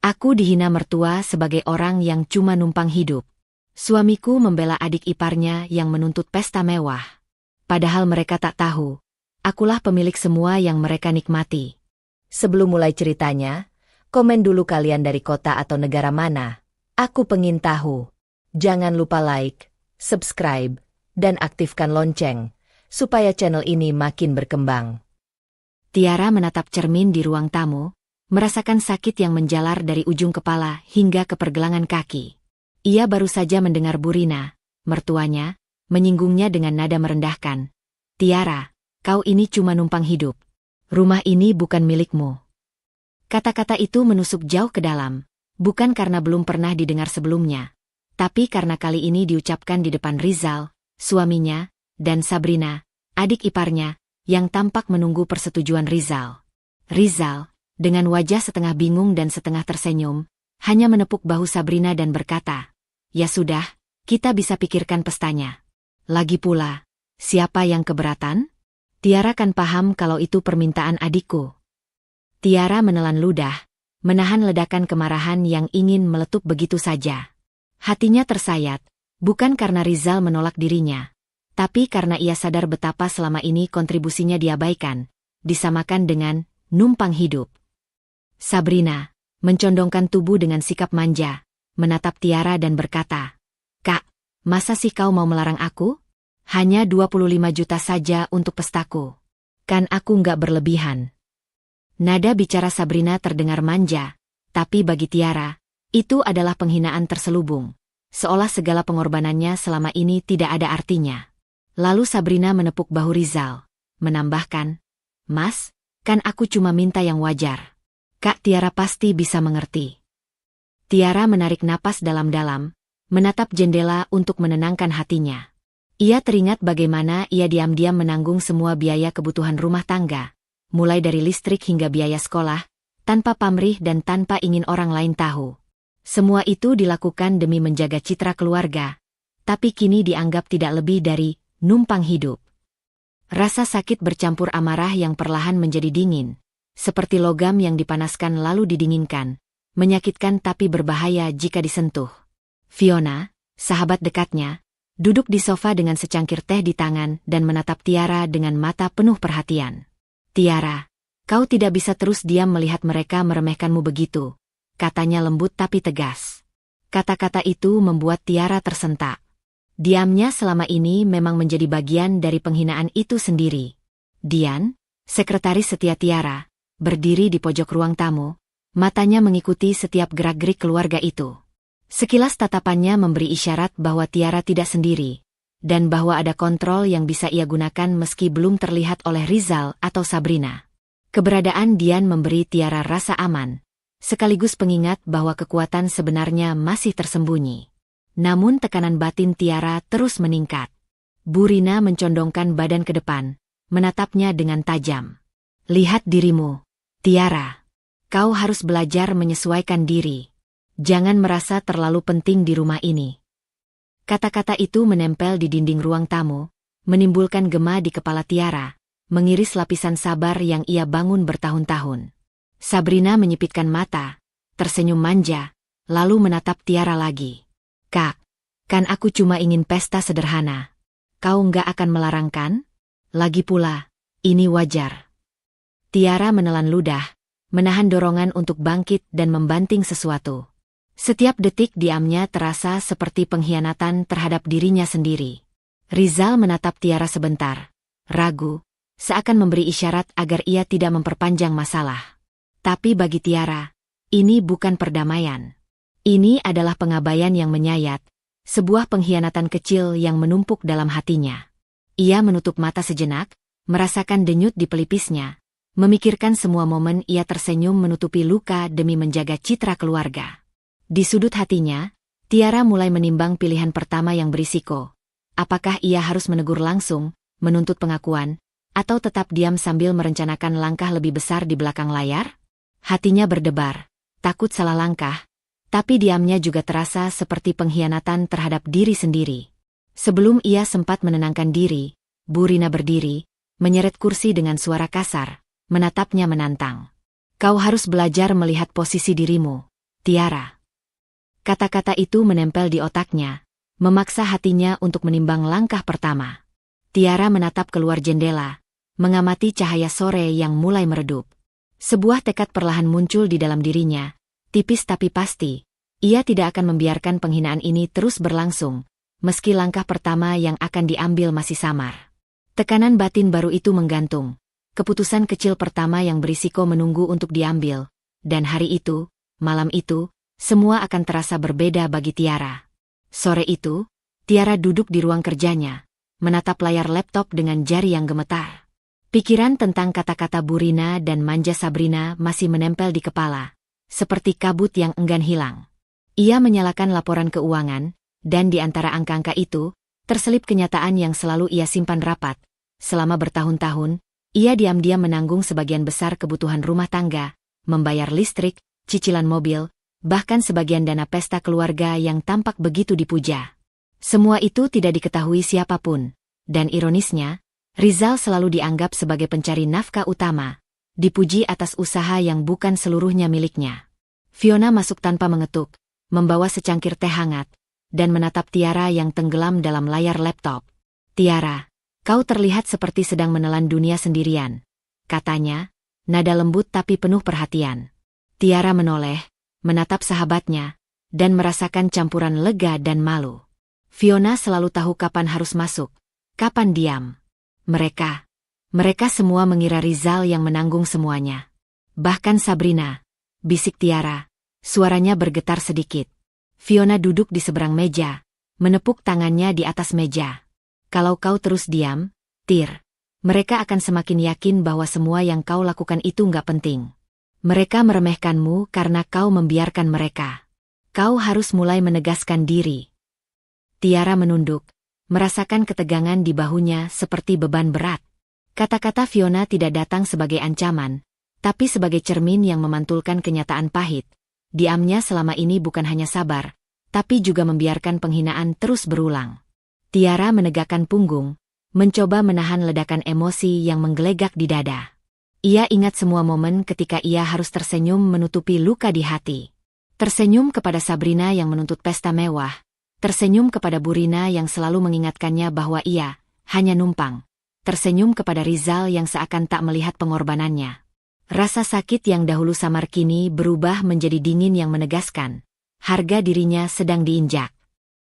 Aku dihina mertua sebagai orang yang cuma numpang hidup. Suamiku membela adik iparnya yang menuntut pesta mewah. Padahal mereka tak tahu, akulah pemilik semua yang mereka nikmati. Sebelum mulai ceritanya, komen dulu kalian dari kota atau negara mana. Aku pengen tahu. Jangan lupa like, subscribe, dan aktifkan lonceng, supaya channel ini makin berkembang. Tiara menatap cermin di ruang tamu, merasakan sakit yang menjalar dari ujung kepala hingga ke pergelangan kaki. Ia baru saja mendengar Burina, mertuanya, menyinggungnya dengan nada merendahkan. Tiara, kau ini cuma numpang hidup. Rumah ini bukan milikmu. Kata-kata itu menusuk jauh ke dalam, bukan karena belum pernah didengar sebelumnya, tapi karena kali ini diucapkan di depan Rizal, suaminya, dan Sabrina, adik iparnya, yang tampak menunggu persetujuan Rizal. Rizal, dengan wajah setengah bingung dan setengah tersenyum, hanya menepuk bahu Sabrina dan berkata, "Ya sudah, kita bisa pikirkan pestanya. Lagi pula, siapa yang keberatan? Tiara kan paham kalau itu permintaan adikku." Tiara menelan ludah, menahan ledakan kemarahan yang ingin meletup begitu saja. Hatinya tersayat, bukan karena Rizal menolak dirinya, tapi karena ia sadar betapa selama ini kontribusinya diabaikan, disamakan dengan numpang hidup. Sabrina mencondongkan tubuh dengan sikap manja, menatap Tiara dan berkata, "Kak, masa sih kau mau melarang aku? Hanya 25 juta saja untuk pestaku. Kan aku nggak berlebihan." Nada bicara Sabrina terdengar manja, tapi bagi Tiara, itu adalah penghinaan terselubung, seolah segala pengorbanannya selama ini tidak ada artinya. Lalu Sabrina menepuk bahu Rizal, menambahkan, "Mas, kan aku cuma minta yang wajar. Kak Tiara pasti bisa mengerti." Tiara menarik napas dalam-dalam, menatap jendela untuk menenangkan hatinya. Ia teringat bagaimana ia diam-diam menanggung semua biaya kebutuhan rumah tangga, mulai dari listrik hingga biaya sekolah, tanpa pamrih dan tanpa ingin orang lain tahu. Semua itu dilakukan demi menjaga citra keluarga, tapi kini dianggap tidak lebih dari numpang hidup. Rasa sakit bercampur amarah yang perlahan menjadi dingin, seperti logam yang dipanaskan lalu didinginkan, menyakitkan tapi berbahaya jika disentuh. Fiona, sahabat dekatnya, duduk di sofa dengan secangkir teh di tangan dan menatap Tiara dengan mata penuh perhatian. "Tiara, kau tidak bisa terus diam melihat mereka meremehkanmu begitu," katanya lembut tapi tegas. Kata-kata itu membuat Tiara tersentak. Diamnya selama ini memang menjadi bagian dari penghinaan itu sendiri. Dian, sekretaris setia Tiara, berdiri di pojok ruang tamu, matanya mengikuti setiap gerak-gerik keluarga itu. Sekilas tatapannya memberi isyarat bahwa Tiara tidak sendiri, dan bahwa ada kontrol yang bisa ia gunakan meski belum terlihat oleh Rizal atau Sabrina. Keberadaan Dian memberi Tiara rasa aman, sekaligus pengingat bahwa kekuatan sebenarnya masih tersembunyi. Namun tekanan batin Tiara terus meningkat. Burina mencondongkan badan ke depan, menatapnya dengan tajam. "Lihat dirimu, Tiara. Kau harus belajar menyesuaikan diri. Jangan merasa terlalu penting di rumah ini." Kata-kata itu menempel di dinding ruang tamu, menimbulkan gema di kepala Tiara, mengiris lapisan sabar yang ia bangun bertahun-tahun. Sabrina menyipitkan mata, tersenyum manja, lalu menatap Tiara lagi. "Kak, kan aku cuma ingin pesta sederhana. Kau nggak akan melarang kan? Lagi pula, ini wajar." Tiara menelan ludah, menahan dorongan untuk bangkit dan membanting sesuatu. Setiap detik diamnya terasa seperti pengkhianatan terhadap dirinya sendiri. Rizal menatap Tiara sebentar, ragu, seakan memberi isyarat agar ia tidak memperpanjang masalah. Tapi bagi Tiara, ini bukan perdamaian. Ini adalah pengabaian yang menyayat, sebuah pengkhianatan kecil yang menumpuk dalam hatinya. Ia menutup mata sejenak, merasakan denyut di pelipisnya, memikirkan semua momen ia tersenyum menutupi luka demi menjaga citra keluarga. Di sudut hatinya, Tiara mulai menimbang pilihan pertama yang berisiko. Apakah ia harus menegur langsung, menuntut pengakuan, atau tetap diam sambil merencanakan langkah lebih besar di belakang layar? Hatinya berdebar, takut salah langkah, tapi diamnya juga terasa seperti pengkhianatan terhadap diri sendiri. Sebelum ia sempat menenangkan diri, Burina berdiri, menyeret kursi dengan suara kasar, menatapnya menantang. "Kau harus belajar melihat posisi dirimu, Tiara. Kata-kata itu menempel di otaknya, memaksa hatinya untuk menimbang langkah pertama. Tiara menatap keluar jendela, mengamati cahaya sore yang mulai meredup. Sebuah tekad perlahan muncul di dalam dirinya, tipis tapi pasti. Ia tidak akan membiarkan penghinaan ini terus berlangsung, meski langkah pertama yang akan diambil masih samar. Tekanan batin baru itu menggantung. Keputusan kecil pertama yang berisiko menunggu untuk diambil. Dan hari itu, malam itu, semua akan terasa berbeda bagi Tiara. Sore itu, Tiara duduk di ruang kerjanya, menatap layar laptop dengan jari yang gemetar. Pikiran tentang kata-kata Burina dan manja Sabrina masih menempel di kepala, seperti kabut yang enggan hilang. Ia menyalakan laporan keuangan, dan di antara angka-angka itu, terselip kenyataan yang selalu ia simpan rapat. Selama bertahun-tahun, ia diam-diam menanggung sebagian besar kebutuhan rumah tangga, membayar listrik, cicilan mobil, bahkan sebagian dana pesta keluarga yang tampak begitu dipuja. Semua itu tidak diketahui siapapun, dan ironisnya, Rizal selalu dianggap sebagai pencari nafkah utama, dipuji atas usaha yang bukan seluruhnya miliknya. Fiona masuk tanpa mengetuk, membawa secangkir teh hangat, dan menatap Tiara yang tenggelam dalam layar laptop. "Tiara, kau terlihat seperti sedang menelan dunia sendirian," katanya, nada lembut tapi penuh perhatian. Tiara menoleh, menatap sahabatnya, dan merasakan campuran lega dan malu. Fiona selalu tahu kapan harus masuk, kapan diam. Mereka semua mengira Rizal yang menanggung semuanya. Bahkan Sabrina, bisik Tiara, suaranya bergetar sedikit. Fiona duduk di seberang meja, menepuk tangannya di atas meja. "Kalau kau terus diam, Tir, mereka akan semakin yakin bahwa semua yang kau lakukan itu nggak penting. Mereka meremehkanmu karena kau membiarkan mereka. Kau harus mulai menegaskan diri." Tiara menunduk, merasakan ketegangan di bahunya seperti beban berat. Kata-kata Fiona tidak datang sebagai ancaman, tapi sebagai cermin yang memantulkan kenyataan pahit. Diamnya selama ini bukan hanya sabar, tapi juga membiarkan penghinaan terus berulang. Tiara menegakkan punggung, mencoba menahan ledakan emosi yang menggelegak di dada. Ia ingat semua momen ketika ia harus tersenyum menutupi luka di hati. Tersenyum kepada Sabrina yang menuntut pesta mewah, tersenyum kepada Burina yang selalu mengingatkannya bahwa ia hanya numpang, tersenyum kepada Rizal yang seakan tak melihat pengorbanannya. Rasa sakit yang dahulu samar kini berubah menjadi dingin yang menegaskan. Harga dirinya sedang diinjak.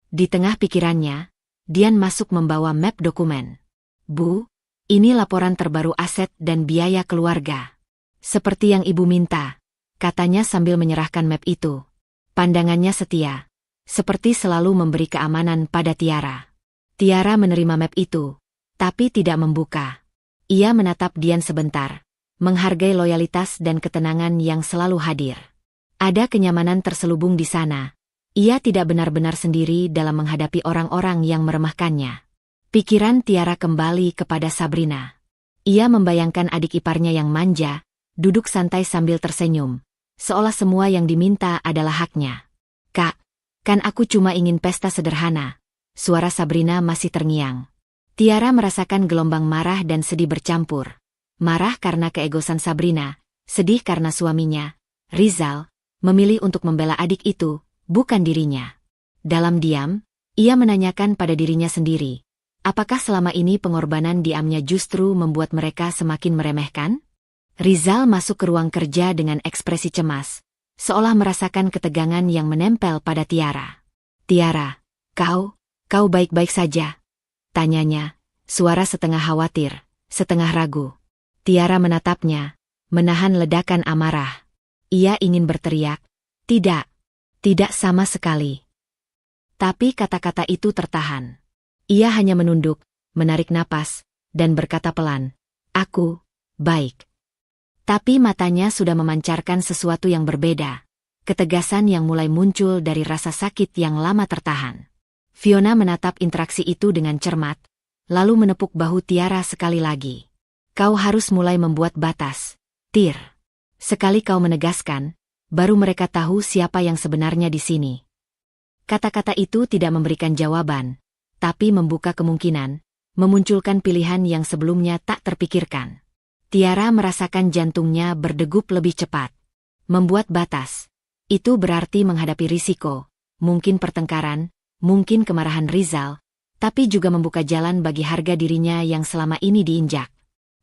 Di tengah pikirannya, Dian masuk membawa map dokumen. "Bu, ini laporan terbaru aset dan biaya keluarga. Seperti yang Ibu minta," katanya sambil menyerahkan map itu. Pandangannya setia, seperti selalu memberi keamanan pada Tiara. Tiara menerima map itu, tapi tidak membuka. Ia menatap Dian sebentar, menghargai loyalitas dan ketenangan yang selalu hadir. Ada kenyamanan terselubung di sana. Ia tidak benar-benar sendiri dalam menghadapi orang-orang yang meremehkannya. Pikiran Tiara kembali kepada Sabrina. Ia membayangkan adik iparnya yang manja, duduk santai sambil tersenyum, seolah semua yang diminta adalah haknya. "Kak, kan aku cuma ingin pesta sederhana." Suara Sabrina masih terngiang. Tiara merasakan gelombang marah dan sedih bercampur. Marah karena keegosan Sabrina, sedih karena suaminya, Rizal, memilih untuk membela adik itu, bukan dirinya. Dalam diam, ia menanyakan pada dirinya sendiri, apakah selama ini pengorbanan diamnya justru membuat mereka semakin meremehkan? Rizal masuk ke ruang kerja dengan ekspresi cemas, seolah merasakan ketegangan yang menempel pada Tiara. "Tiara, kau baik-baik saja?" tanyanya, suara setengah khawatir, setengah ragu. Tiara menatapnya, menahan ledakan amarah. Ia ingin berteriak, tidak sama sekali. Tapi kata-kata itu tertahan. Ia hanya menunduk, menarik napas, dan berkata pelan, "Aku baik." Tapi matanya sudah memancarkan sesuatu yang berbeda. Ketegasan yang mulai muncul dari rasa sakit yang lama tertahan. Fiona menatap interaksi itu dengan cermat, lalu menepuk bahu Tiara sekali lagi. "Kau harus mulai membuat batas, Tir. Sekali kau menegaskan, baru mereka tahu siapa yang sebenarnya di sini." Kata-kata itu tidak memberikan jawaban, tapi membuka kemungkinan, memunculkan pilihan yang sebelumnya tak terpikirkan. Tiara merasakan jantungnya berdegup lebih cepat. Membuat batas. Itu berarti menghadapi risiko, mungkin pertengkaran, mungkin kemarahan Rizal, tapi juga membuka jalan bagi harga dirinya yang selama ini diinjak.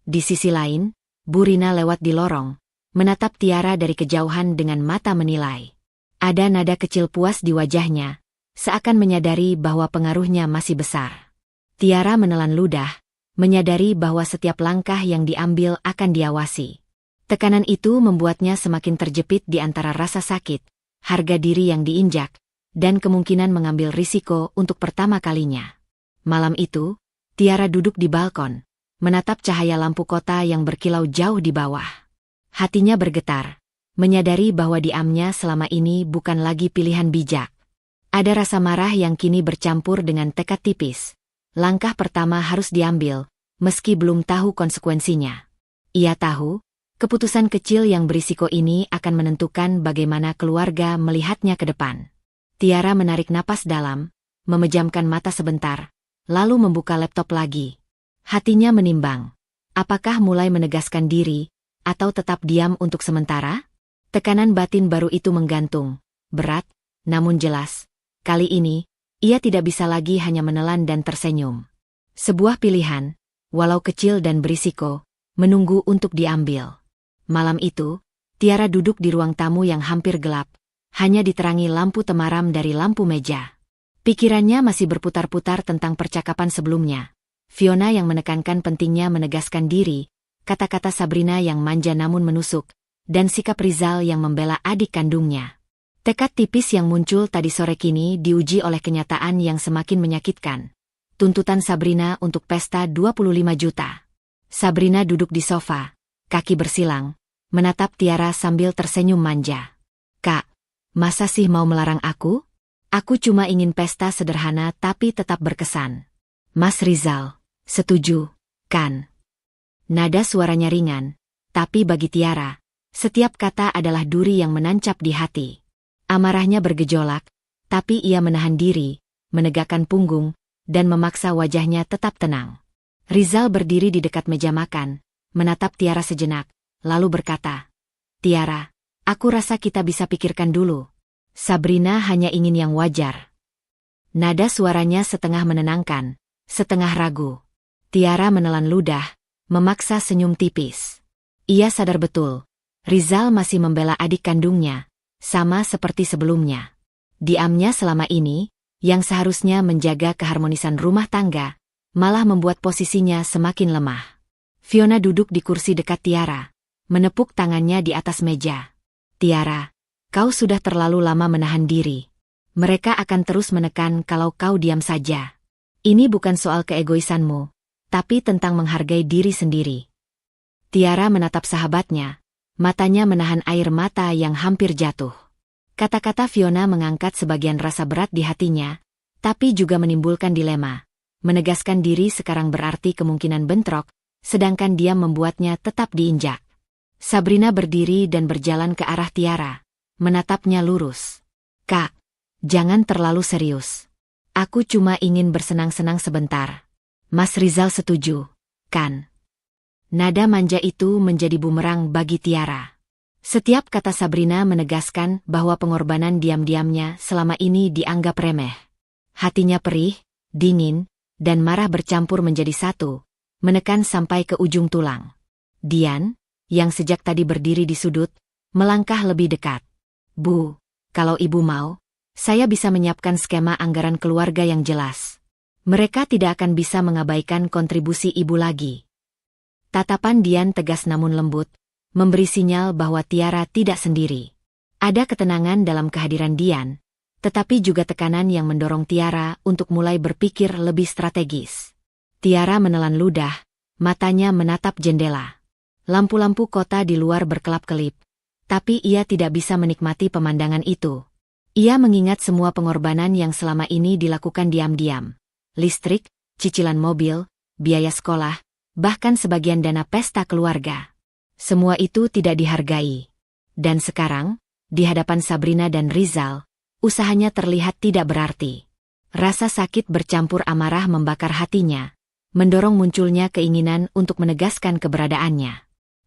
Di sisi lain, Burina lewat di lorong, menatap Tiara dari kejauhan dengan mata menilai. Ada nada kecil puas di wajahnya, seakan menyadari bahwa pengaruhnya masih besar. Tiara menelan ludah, menyadari bahwa setiap langkah yang diambil akan diawasi. Tekanan itu membuatnya semakin terjepit di antara rasa sakit, harga diri yang diinjak, dan kemungkinan mengambil risiko untuk pertama kalinya. Malam itu, Tiara duduk di balkon, menatap cahaya lampu kota yang berkilau jauh di bawah. Hatinya bergetar, menyadari bahwa diamnya selama ini bukan lagi pilihan bijak. Ada rasa marah yang kini bercampur dengan tekad tipis. Langkah pertama harus diambil, meski belum tahu konsekuensinya. Ia tahu, keputusan kecil yang berisiko ini akan menentukan bagaimana keluarga melihatnya ke depan. Tiara menarik napas dalam, memejamkan mata sebentar, lalu membuka laptop lagi. Hatinya menimbang, apakah mulai menegaskan diri, atau tetap diam untuk sementara? Tekanan batin baru itu menggantung, berat, namun jelas. Kali ini, ia tidak bisa lagi hanya menelan dan tersenyum. Sebuah pilihan, walau kecil dan berisiko, menunggu untuk diambil. Malam itu, Tiara duduk di ruang tamu yang hampir gelap, hanya diterangi lampu temaram dari lampu meja. Pikirannya masih berputar-putar tentang percakapan sebelumnya. Fiona yang menekankan pentingnya menegaskan diri, kata-kata Sabrina yang manja namun menusuk, dan sikap Rizal yang membela adik kandungnya. Tekad tipis yang muncul tadi sore kini diuji oleh kenyataan yang semakin menyakitkan. Tuntutan Sabrina untuk pesta 25 juta. Sabrina duduk di sofa, kaki bersilang, menatap Tiara sambil tersenyum manja. "Kak, masa sih mau melarang aku? Aku cuma ingin pesta sederhana tapi tetap berkesan." "Mas Rizal, setuju, kan?" Nada suaranya ringan, tapi bagi Tiara, setiap kata adalah duri yang menancap di hati. Amarahnya bergejolak, tapi ia menahan diri, menegakkan punggung, dan memaksa wajahnya tetap tenang. Rizal berdiri di dekat meja makan, menatap Tiara sejenak, lalu berkata, "Tiara, aku rasa kita bisa pikirkan dulu. Sabrina hanya ingin yang wajar." Nada suaranya setengah menenangkan, setengah ragu. Tiara menelan ludah, memaksa senyum tipis. Ia sadar betul, Rizal masih membela adik kandungnya, sama seperti sebelumnya. Diamnya selama ini, yang seharusnya menjaga keharmonisan rumah tangga, malah membuat posisinya semakin lemah. Fiona duduk di kursi dekat Tiara, menepuk tangannya di atas meja. "Tiara, kau sudah terlalu lama menahan diri. Mereka akan terus menekan kalau kau diam saja. Ini bukan soal keegoisanmu, tapi tentang menghargai diri sendiri." Tiara menatap sahabatnya, matanya menahan air mata yang hampir jatuh. Kata-kata Fiona mengangkat sebagian rasa berat di hatinya, tapi juga menimbulkan dilema. Menegaskan diri sekarang berarti kemungkinan bentrok, sedangkan dia membuatnya tetap diinjak. Sabrina berdiri dan berjalan ke arah Tiara, menatapnya lurus. "Kak, jangan terlalu serius. Aku cuma ingin bersenang-senang sebentar." "Mas Rizal setuju, kan?" Nada manja itu menjadi bumerang bagi Tiara. Setiap kata Sabrina menegaskan bahwa pengorbanan diam-diamnya selama ini dianggap remeh. Hatinya perih, dingin, dan marah bercampur menjadi satu, menekan sampai ke ujung tulang. Dian, yang sejak tadi berdiri di sudut, melangkah lebih dekat. "Bu, kalau ibu mau, saya bisa menyiapkan skema anggaran keluarga yang jelas. Mereka tidak akan bisa mengabaikan kontribusi ibu lagi." Tatapan Dian tegas namun lembut, memberi sinyal bahwa Tiara tidak sendiri. Ada ketenangan dalam kehadiran Dian, tetapi juga tekanan yang mendorong Tiara untuk mulai berpikir lebih strategis. Tiara menelan ludah, matanya menatap jendela. Lampu-lampu kota di luar berkelap-kelip, tapi ia tidak bisa menikmati pemandangan itu. Ia mengingat semua pengorbanan yang selama ini dilakukan diam-diam. Listrik, cicilan mobil, biaya sekolah, bahkan sebagian dana pesta keluarga. Semua itu tidak dihargai. Dan sekarang, di hadapan Sabrina dan Rizal, usahanya terlihat tidak berarti. Rasa sakit bercampur amarah membakar hatinya, mendorong munculnya keinginan untuk menegaskan keberadaannya.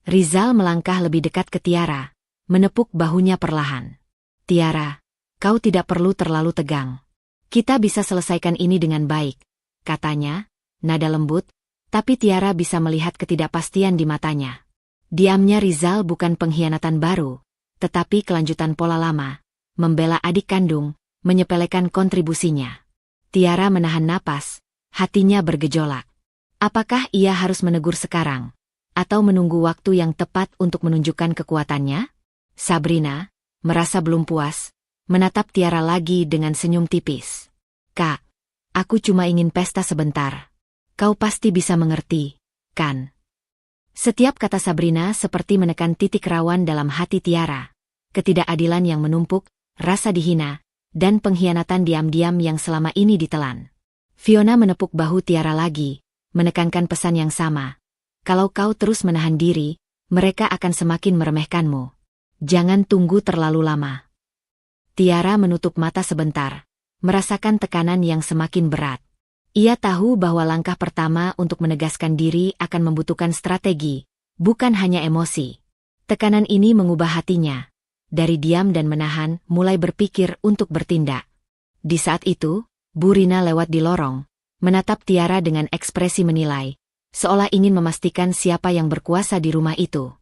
Rizal melangkah lebih dekat ke Tiara, menepuk bahunya perlahan. Tiara, kau tidak perlu terlalu tegang. Kita bisa selesaikan ini dengan baik, katanya, nada lembut, tapi Tiara bisa melihat ketidakpastian di matanya. Diamnya Rizal bukan pengkhianatan baru, tetapi kelanjutan pola lama, membela adik kandung, menyepelekan kontribusinya. Tiara menahan napas, hatinya bergejolak. Apakah ia harus menegur sekarang? Atau menunggu waktu yang tepat untuk menunjukkan kekuatannya? Sabrina, merasa belum puas, menatap Tiara lagi dengan senyum tipis. Kak, aku cuma ingin pesta sebentar. Kau pasti bisa mengerti, kan? Setiap kata Sabrina seperti menekan titik rawan dalam hati Tiara. Ketidakadilan yang menumpuk, rasa dihina, dan pengkhianatan diam-diam yang selama ini ditelan. Fiona menepuk bahu Tiara lagi, menekankan pesan yang sama. Kalau kau terus menahan diri, mereka akan semakin meremehkanmu. Jangan tunggu terlalu lama. Tiara menutup mata sebentar, merasakan tekanan yang semakin berat. Ia tahu bahwa langkah pertama untuk menegaskan diri akan membutuhkan strategi, bukan hanya emosi. Tekanan ini mengubah hatinya. Dari diam dan menahan, mulai berpikir untuk bertindak. Di saat itu, Bu Rina lewat di lorong, menatap Tiara dengan ekspresi menilai, seolah ingin memastikan siapa yang berkuasa di rumah itu.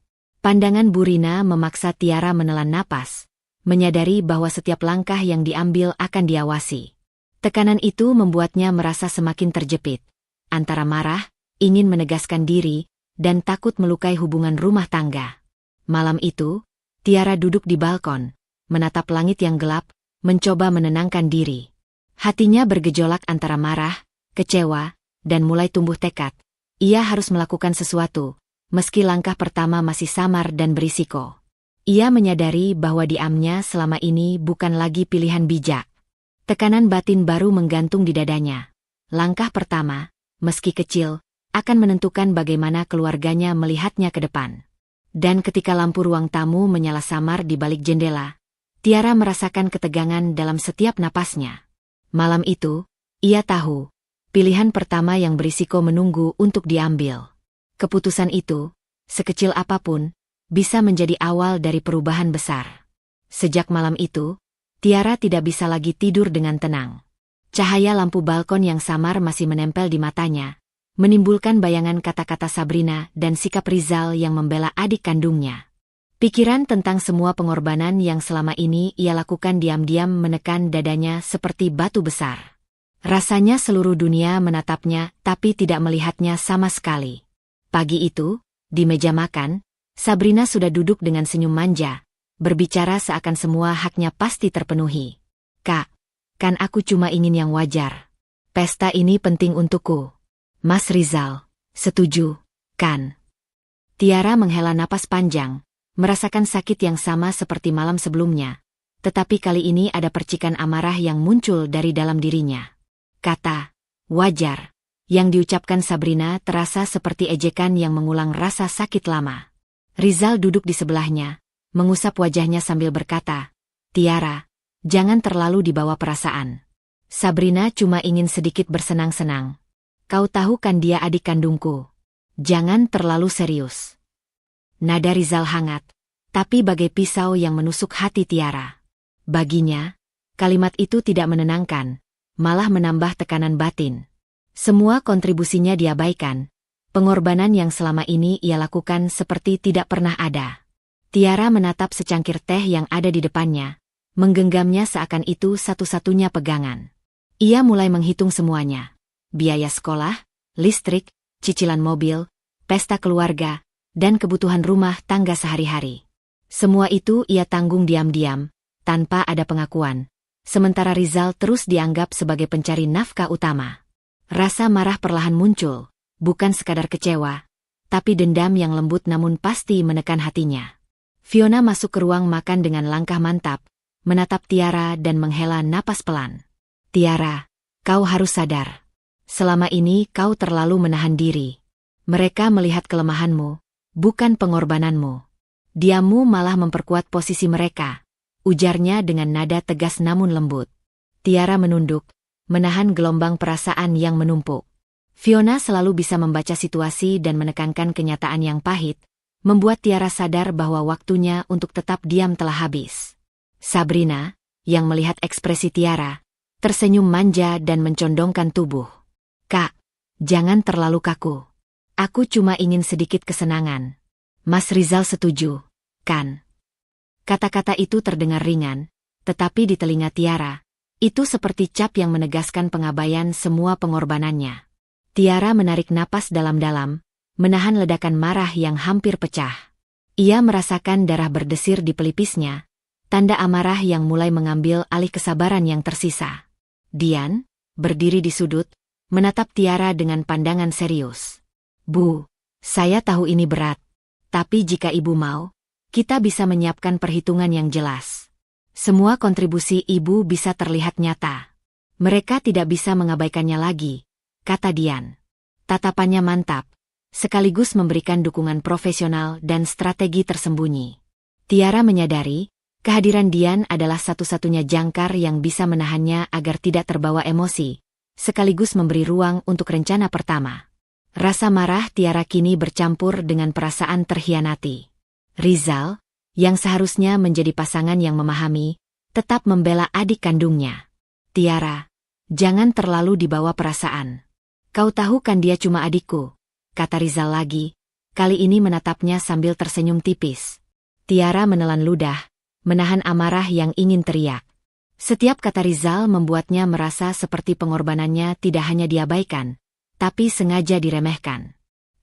Pandangan Bu Rina memaksa Tiara menelan napas, menyadari bahwa setiap langkah yang diambil akan diawasi. Tekanan itu membuatnya merasa semakin terjepit, antara marah, ingin menegaskan diri, dan takut melukai hubungan rumah tangga. Malam itu, Tiara duduk di balkon, menatap langit yang gelap, mencoba menenangkan diri. Hatinya bergejolak antara marah, kecewa, dan mulai tumbuh tekad. Ia harus melakukan sesuatu, meski langkah pertama masih samar dan berisiko. Ia menyadari bahwa diamnya selama ini bukan lagi pilihan bijak. Tekanan batin baru menggantung di dadanya. Langkah pertama, meski kecil, akan menentukan bagaimana keluarganya melihatnya ke depan. Dan ketika lampu ruang tamu menyala samar di balik jendela, Tiara merasakan ketegangan dalam setiap napasnya. Malam itu, ia tahu, pilihan pertama yang berisiko menunggu untuk diambil. Keputusan itu, sekecil apapun, bisa menjadi awal dari perubahan besar. Sejak malam itu, Tiara tidak bisa lagi tidur dengan tenang. Cahaya lampu balkon yang samar masih menempel di matanya, menimbulkan bayangan kata-kata Sabrina dan sikap Rizal yang membela adik kandungnya. Pikiran tentang semua pengorbanan yang selama ini ia lakukan diam-diam menekan dadanya seperti batu besar. Rasanya seluruh dunia menatapnya tapi tidak melihatnya sama sekali. Pagi itu, di meja makan, Sabrina sudah duduk dengan senyum manja, berbicara seakan semua haknya pasti terpenuhi. Kak, kan aku cuma ingin yang wajar. Pesta ini penting untukku. Mas Rizal, setuju, kan? Tiara menghela napas panjang, merasakan sakit yang sama seperti malam sebelumnya. Tetapi kali ini ada percikan amarah yang muncul dari dalam dirinya. Kata, wajar, yang diucapkan Sabrina terasa seperti ejekan yang mengulang rasa sakit lama. Rizal duduk di sebelahnya, mengusap wajahnya sambil berkata, Tiara, jangan terlalu dibawa perasaan. Sabrina cuma ingin sedikit bersenang-senang. Kau tahu kan dia adik kandungku. Jangan terlalu serius. Nada Rizal hangat, tapi bagai pisau yang menusuk hati Tiara. Baginya, kalimat itu tidak menenangkan, malah menambah tekanan batin. Semua kontribusinya diabaikan, pengorbanan yang selama ini ia lakukan seperti tidak pernah ada. Tiara menatap secangkir teh yang ada di depannya, menggenggamnya seakan itu satu-satunya pegangan. Ia mulai menghitung semuanya. Biaya sekolah, listrik, cicilan mobil, pesta keluarga, dan kebutuhan rumah tangga sehari-hari. Semua itu ia tanggung diam-diam, tanpa ada pengakuan. Sementara Rizal terus dianggap sebagai pencari nafkah utama. Rasa marah perlahan muncul, bukan sekadar kecewa, tapi dendam yang lembut namun pasti menekan hatinya. Fiona masuk ke ruang makan dengan langkah mantap, menatap Tiara dan menghela napas pelan. Tiara, kau harus sadar. Selama ini kau terlalu menahan diri. Mereka melihat kelemahanmu, bukan pengorbananmu. Diammu malah memperkuat posisi mereka, ujarnya dengan nada tegas namun lembut. Tiara menunduk, menahan gelombang perasaan yang menumpuk. Fiona selalu bisa membaca situasi dan menekankan kenyataan yang pahit, membuat Tiara sadar bahwa waktunya untuk tetap diam telah habis. Sabrina, yang melihat ekspresi Tiara, tersenyum manja dan mencondongkan tubuh. Kak, jangan terlalu kaku. Aku cuma ingin sedikit kesenangan. Mas Rizal setuju, kan? Kata-kata itu terdengar ringan, tetapi di telinga Tiara, itu seperti cap yang menegaskan pengabaian semua pengorbanannya. Tiara menarik napas dalam-dalam, menahan ledakan marah yang hampir pecah. Ia merasakan darah berdesir di pelipisnya, tanda amarah yang mulai mengambil alih kesabaran yang tersisa. Dian, berdiri di sudut, menatap Tiara dengan pandangan serius. Bu, saya tahu ini berat, tapi jika ibu mau, kita bisa menyiapkan perhitungan yang jelas. Semua kontribusi ibu bisa terlihat nyata. Mereka tidak bisa mengabaikannya lagi, kata Dian. Tatapannya mantap, sekaligus memberikan dukungan profesional dan strategi tersembunyi. Tiara menyadari, kehadiran Dian adalah satu-satunya jangkar yang bisa menahannya agar tidak terbawa emosi, sekaligus memberi ruang untuk rencana pertama. Rasa marah Tiara kini bercampur dengan perasaan terhianati. Rizal, yang seharusnya menjadi pasangan yang memahami, tetap membela adik kandungnya. Tiara, jangan terlalu dibawa perasaan. Kau tahu kan dia cuma adikku, kata Rizal lagi, kali ini menatapnya sambil tersenyum tipis. Tiara menelan ludah, menahan amarah yang ingin teriak. Setiap kata Rizal membuatnya merasa seperti pengorbanannya tidak hanya diabaikan, tapi sengaja diremehkan.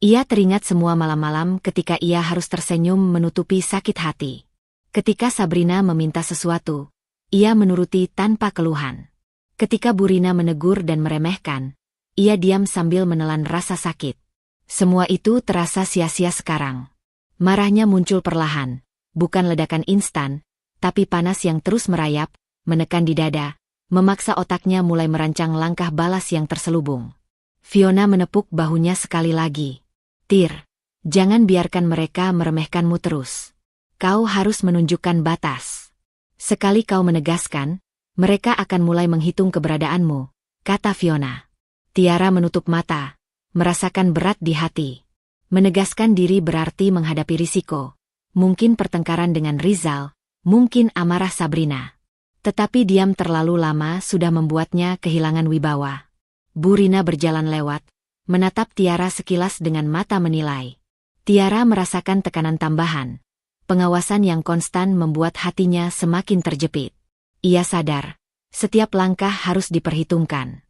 Ia teringat semua malam-malam ketika ia harus tersenyum menutupi sakit hati. Ketika Sabrina meminta sesuatu, ia menuruti tanpa keluhan. Ketika Burina menegur dan meremehkan, ia diam sambil menelan rasa sakit. Semua itu terasa sia-sia sekarang. Marahnya muncul perlahan, bukan ledakan instan, tapi panas yang terus merayap, menekan di dada, memaksa otaknya mulai merancang langkah balas yang terselubung. Fiona menepuk bahunya sekali lagi. Tir, jangan biarkan mereka meremehkanmu terus. Kau harus menunjukkan batas. Sekali kau menegaskan, mereka akan mulai menghitung keberadaanmu, kata Fiona. Tiara menutup mata, merasakan berat di hati. Menegaskan diri berarti menghadapi risiko. Mungkin pertengkaran dengan Rizal, mungkin amarah Sabrina. Tetapi diam terlalu lama sudah membuatnya kehilangan wibawa. Burina berjalan lewat, menatap Tiara sekilas dengan mata menilai. Tiara merasakan tekanan tambahan. Pengawasan yang konstan membuat hatinya semakin terjepit. Ia sadar, setiap langkah harus diperhitungkan.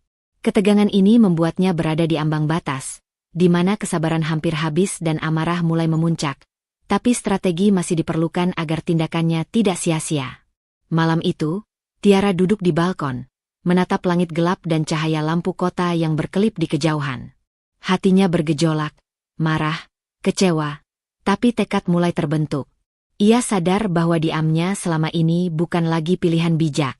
Ketegangan ini membuatnya berada di ambang batas, di mana kesabaran hampir habis dan amarah mulai memuncak. Tapi strategi masih diperlukan agar tindakannya tidak sia-sia. Malam itu, Tiara duduk di balkon, menatap langit gelap dan cahaya lampu kota yang berkelip di kejauhan. Hatinya bergejolak, marah, kecewa, tapi tekad mulai terbentuk. Ia sadar bahwa diamnya selama ini bukan lagi pilihan bijak.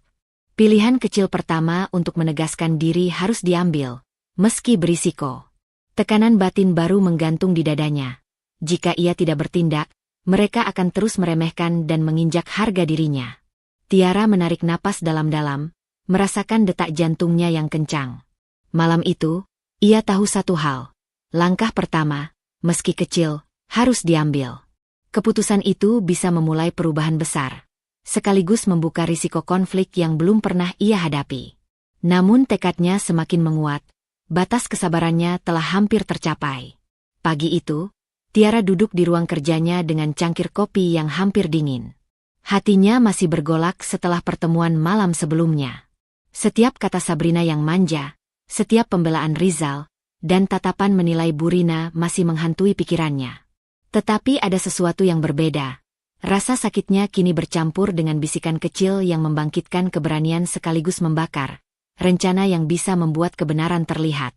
Pilihan kecil pertama untuk menegaskan diri harus diambil, meski berisiko. Tekanan batin baru menggantung di dadanya. Jika ia tidak bertindak, mereka akan terus meremehkan dan menginjak harga dirinya. Tiara menarik napas dalam-dalam, merasakan detak jantungnya yang kencang. Malam itu, ia tahu satu hal. Langkah pertama, meski kecil, harus diambil. Keputusan itu bisa memulai perubahan besar, sekaligus membuka risiko konflik yang belum pernah ia hadapi. Namun tekadnya semakin menguat, batas kesabarannya telah hampir tercapai. Pagi itu, Tiara duduk di ruang kerjanya dengan cangkir kopi yang hampir dingin. Hatinya masih bergolak setelah pertemuan malam sebelumnya. Setiap kata Sabrina yang manja, setiap pembelaan Rizal, dan tatapan menilai Burina masih menghantui pikirannya. Tetapi ada sesuatu yang berbeda. Rasa sakitnya kini bercampur dengan bisikan kecil yang membangkitkan keberanian sekaligus membakar rencana yang bisa membuat kebenaran terlihat.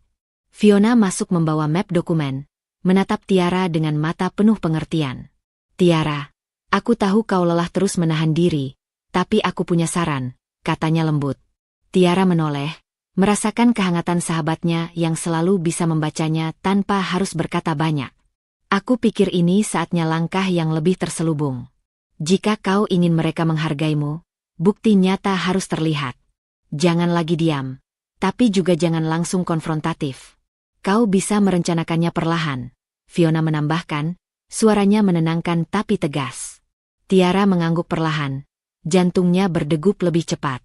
Fiona masuk membawa map dokumen, menatap Tiara dengan mata penuh pengertian. Tiara, aku tahu kau lelah terus menahan diri, tapi aku punya saran, katanya lembut. Tiara menoleh, merasakan kehangatan sahabatnya yang selalu bisa membacanya tanpa harus berkata banyak. Aku pikir ini saatnya langkah yang lebih terselubung. Jika kau ingin mereka menghargaimu, bukti nyata harus terlihat. Jangan lagi diam, tapi juga jangan langsung konfrontatif. Kau bisa merencanakannya perlahan, Fiona menambahkan, suaranya menenangkan tapi tegas. Tiara mengangguk perlahan. Jantungnya berdegup lebih cepat.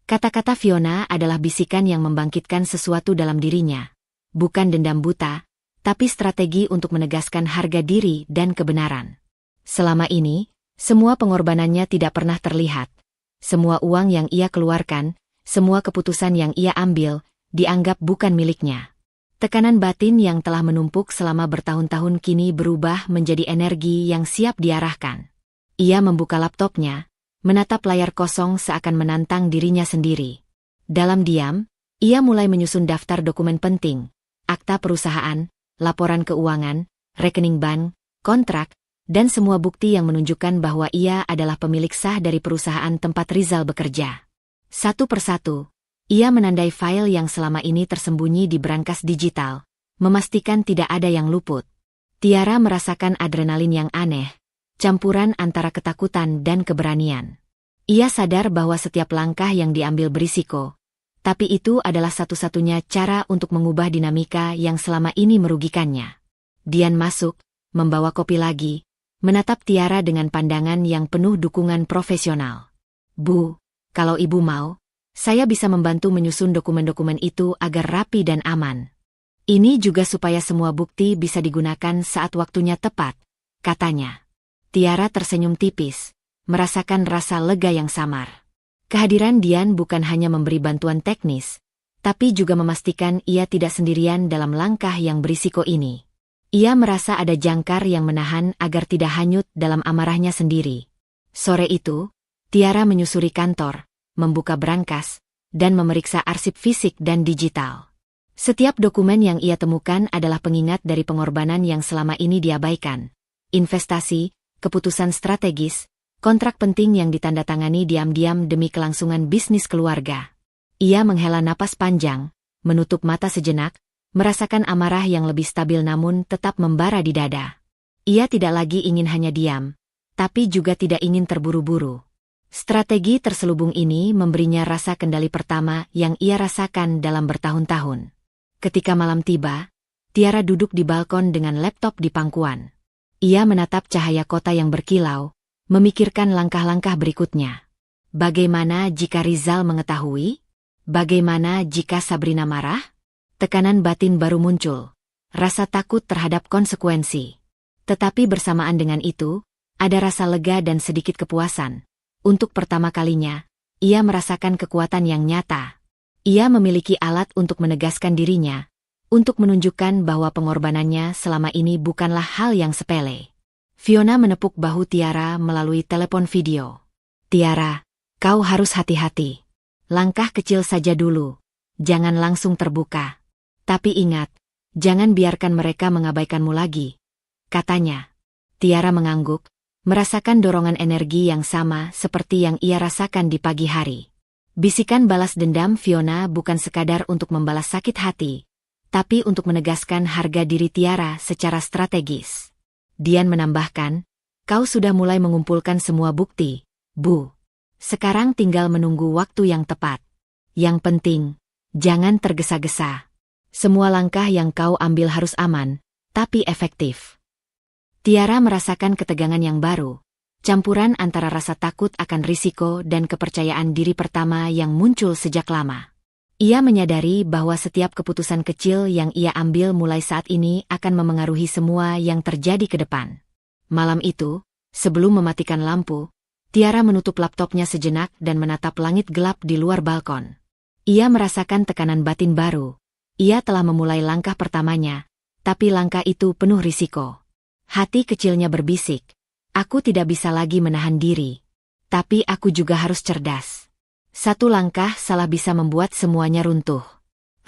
Kata-kata Fiona adalah bisikan yang membangkitkan sesuatu dalam dirinya. Bukan dendam buta, tapi strategi untuk menegaskan harga diri dan kebenaran. Selama ini, semua pengorbanannya tidak pernah terlihat. Semua uang yang ia keluarkan, semua keputusan yang ia ambil, dianggap bukan miliknya. Tekanan batin yang telah menumpuk selama bertahun-tahun kini berubah menjadi energi yang siap diarahkan. Ia membuka laptopnya, menatap layar kosong seakan menantang dirinya sendiri. Dalam diam, ia mulai menyusun daftar dokumen penting, akta perusahaan, laporan keuangan, rekening bank, kontrak, dan semua bukti yang menunjukkan bahwa ia adalah pemilik sah dari perusahaan tempat Rizal bekerja. Satu persatu, ia menandai file yang selama ini tersembunyi di brankas digital, memastikan tidak ada yang luput. Tiara merasakan adrenalin yang aneh, campuran antara ketakutan dan keberanian. Ia sadar bahwa setiap langkah yang diambil berisiko, tapi itu adalah satu-satunya cara untuk mengubah dinamika yang selama ini merugikannya. Dian masuk, membawa kopi lagi, menatap Tiara dengan pandangan yang penuh dukungan profesional. Bu, kalau ibu mau, saya bisa membantu menyusun dokumen-dokumen itu agar rapi dan aman. Ini juga supaya semua bukti bisa digunakan saat waktunya tepat, katanya. Tiara tersenyum tipis, merasakan rasa lega yang samar. Kehadiran Dian bukan hanya memberi bantuan teknis, tapi juga memastikan ia tidak sendirian dalam langkah yang berisiko ini. Ia merasa ada jangkar yang menahan agar tidak hanyut dalam amarahnya sendiri. Sore itu, Tiara menyusuri kantor, membuka brankas, dan memeriksa arsip fisik dan digital. Setiap dokumen yang ia temukan adalah pengingat dari pengorbanan yang selama ini diabaikan. Investasi, keputusan strategis, kontrak penting yang ditandatangani diam-diam demi kelangsungan bisnis keluarga. Ia menghela napas panjang, menutup mata sejenak, merasakan amarah yang lebih stabil namun tetap membara di dada. Ia tidak lagi ingin hanya diam, tapi juga tidak ingin terburu-buru. Strategi terselubung ini memberinya rasa kendali pertama yang ia rasakan dalam bertahun-tahun. Ketika malam tiba, Tiara duduk di balkon dengan laptop di pangkuan. Ia menatap cahaya kota yang berkilau, memikirkan langkah-langkah berikutnya. Bagaimana jika Rizal mengetahui? Bagaimana jika Sabrina marah? Tekanan batin baru muncul, rasa takut terhadap konsekuensi. Tetapi bersamaan dengan itu, ada rasa lega dan sedikit kepuasan. Untuk pertama kalinya, ia merasakan kekuatan yang nyata. Ia memiliki alat untuk menegaskan dirinya, untuk menunjukkan bahwa pengorbanannya selama ini bukanlah hal yang sepele. Fiona menepuk bahu Tiara melalui telepon video. Tiara, kau harus hati-hati. Langkah kecil saja dulu. Jangan langsung terbuka. Tapi ingat, jangan biarkan mereka mengabaikanmu lagi, katanya. Tiara mengangguk, merasakan dorongan energi yang sama seperti yang ia rasakan di pagi hari. Bisikan balas dendam Fiona bukan sekadar untuk membalas sakit hati, tapi untuk menegaskan harga diri Tiara secara strategis. Dian menambahkan, kau sudah mulai mengumpulkan semua bukti, Bu. Sekarang tinggal menunggu waktu yang tepat. Yang penting, jangan tergesa-gesa. Semua langkah yang kau ambil harus aman, tapi efektif. Tiara merasakan ketegangan yang baru, campuran antara rasa takut akan risiko dan kepercayaan diri pertama yang muncul sejak lama. Ia menyadari bahwa setiap keputusan kecil yang ia ambil mulai saat ini akan memengaruhi semua yang terjadi ke depan. Malam itu, sebelum mematikan lampu, Tiara menutup laptopnya sejenak dan menatap langit gelap di luar balkon. Ia merasakan tekanan batin baru. Ia telah memulai langkah pertamanya, tapi langkah itu penuh risiko. Hati kecilnya berbisik, aku tidak bisa lagi menahan diri. Tapi aku juga harus cerdas. Satu langkah salah bisa membuat semuanya runtuh.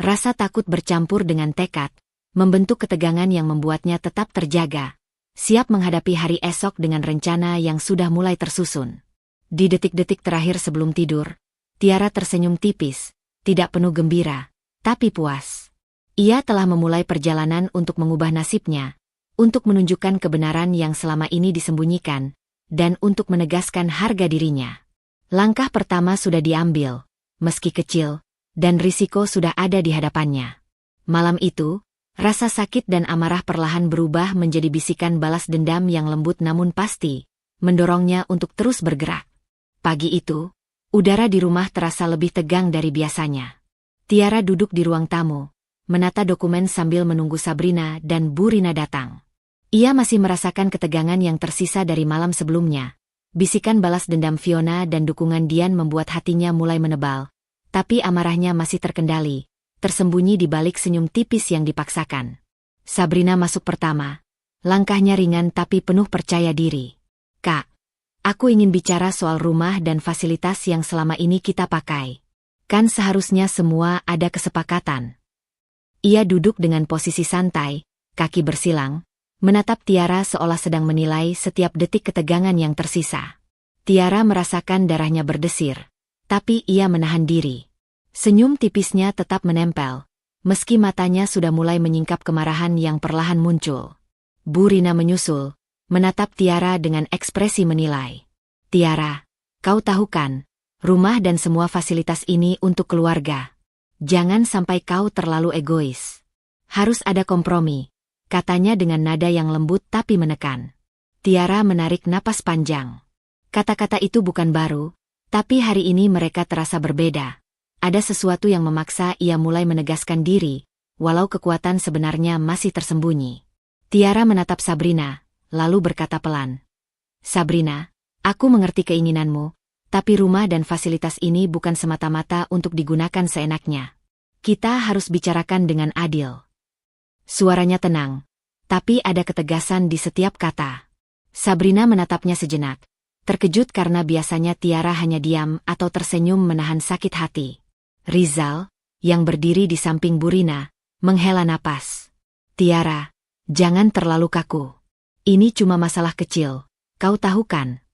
Rasa takut bercampur dengan tekad, membentuk ketegangan yang membuatnya tetap terjaga, siap menghadapi hari esok dengan rencana yang sudah mulai tersusun. Di detik-detik terakhir sebelum tidur, Tiara tersenyum tipis, tidak penuh gembira, tapi puas. Ia telah memulai perjalanan untuk mengubah nasibnya, untuk menunjukkan kebenaran yang selama ini disembunyikan, dan untuk menegaskan harga dirinya. Langkah pertama sudah diambil, meski kecil, dan risiko sudah ada di hadapannya. Malam itu, rasa sakit dan amarah perlahan berubah menjadi bisikan balas dendam yang lembut namun pasti, mendorongnya untuk terus bergerak. Pagi itu, udara di rumah terasa lebih tegang dari biasanya. Tiara duduk di ruang tamu, menata dokumen sambil menunggu Sabrina dan Burina datang. Ia masih merasakan ketegangan yang tersisa dari malam sebelumnya. Bisikan balas dendam Fiona dan dukungan Dian membuat hatinya mulai menebal, tapi amarahnya masih terkendali, tersembunyi di balik senyum tipis yang dipaksakan. Sabrina masuk pertama. Langkahnya ringan tapi penuh percaya diri. "Kak, aku ingin bicara soal rumah dan fasilitas yang selama ini kita pakai. Kan seharusnya semua ada kesepakatan." Ia duduk dengan posisi santai, kaki bersilang, menatap Tiara seolah sedang menilai setiap detik ketegangan yang tersisa. Tiara merasakan darahnya berdesir, tapi ia menahan diri. Senyum tipisnya tetap menempel, meski matanya sudah mulai menyingkap kemarahan yang perlahan muncul. Burina menyusul, menatap Tiara dengan ekspresi menilai. "Tiara, kau tahu kan, rumah dan semua fasilitas ini untuk keluarga. Jangan sampai kau terlalu egois. Harus ada kompromi," katanya dengan nada yang lembut tapi menekan. Tiara menarik napas panjang. Kata-kata itu bukan baru, tapi hari ini mereka terasa berbeda. Ada sesuatu yang memaksa ia mulai menegaskan diri, walau kekuatan sebenarnya masih tersembunyi. Tiara menatap Sabrina, lalu berkata pelan. "Sabrina, aku mengerti keinginanmu, tapi rumah dan fasilitas ini bukan semata-mata untuk digunakan seenaknya. Kita harus bicarakan dengan adil." Suaranya tenang, tapi ada ketegasan di setiap kata. Sabrina menatapnya sejenak, terkejut karena biasanya Tiara hanya diam atau tersenyum menahan sakit hati. Rizal, yang berdiri di samping Burina, menghela napas. "Tiara, jangan terlalu kaku. Ini cuma masalah kecil, kau tahu kan?"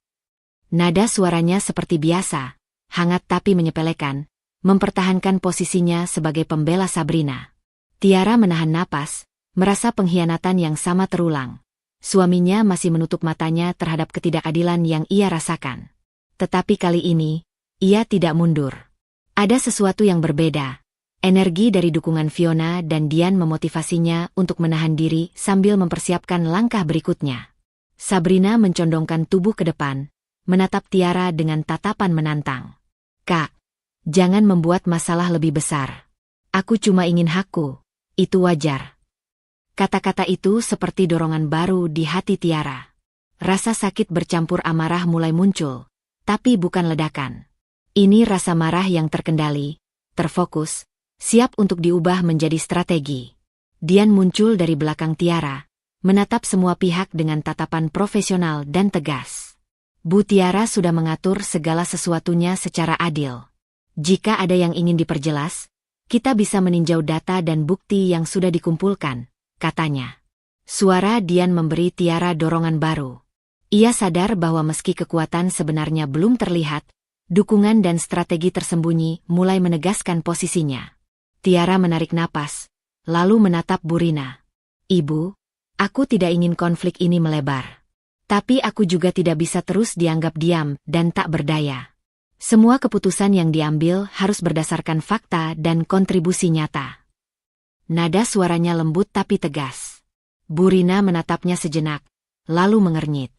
Nada suaranya seperti biasa, hangat tapi menyepelekan, mempertahankan posisinya sebagai pembela Sabrina. Tiara menahan napas, merasa pengkhianatan yang sama terulang. Suaminya masih menutup matanya terhadap ketidakadilan yang ia rasakan. Tetapi kali ini, ia tidak mundur. Ada sesuatu yang berbeda. Energi dari dukungan Fiona dan Dian memotivasinya untuk menahan diri sambil mempersiapkan langkah berikutnya. Sabrina mencondongkan tubuh ke depan, menatap Tiara dengan tatapan menantang. "Kak, jangan membuat masalah lebih besar. Aku cuma ingin hakku, itu wajar." Kata-kata itu seperti dorongan baru di hati Tiara. Rasa sakit bercampur amarah mulai muncul, tapi bukan ledakan. Ini rasa marah yang terkendali, terfokus, siap untuk diubah menjadi strategi. Dian muncul dari belakang Tiara, menatap semua pihak dengan tatapan profesional dan tegas. "Bu Tiara sudah mengatur segala sesuatunya secara adil. Jika ada yang ingin diperjelas, kita bisa meninjau data dan bukti yang sudah dikumpulkan," katanya. Suara Dian memberi Tiara dorongan baru. Ia sadar bahwa meski kekuatan sebenarnya belum terlihat, dukungan dan strategi tersembunyi mulai menegaskan posisinya. Tiara menarik napas, lalu menatap Burina. "Ibu, aku tidak ingin konflik ini melebar. Tapi aku juga tidak bisa terus dianggap diam dan tak berdaya. Semua keputusan yang diambil harus berdasarkan fakta dan kontribusi nyata." Nada suaranya lembut tapi tegas. Burina menatapnya sejenak, lalu mengernyit.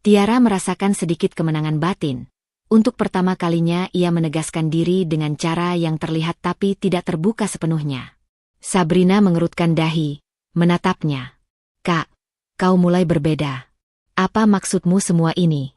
Tiara merasakan sedikit kemenangan batin. Untuk pertama kalinya ia menegaskan diri dengan cara yang terlihat tapi tidak terbuka sepenuhnya. Sabrina mengerutkan dahi, menatapnya. "Kak, kau mulai berbeda. Apa maksudmu semua ini?"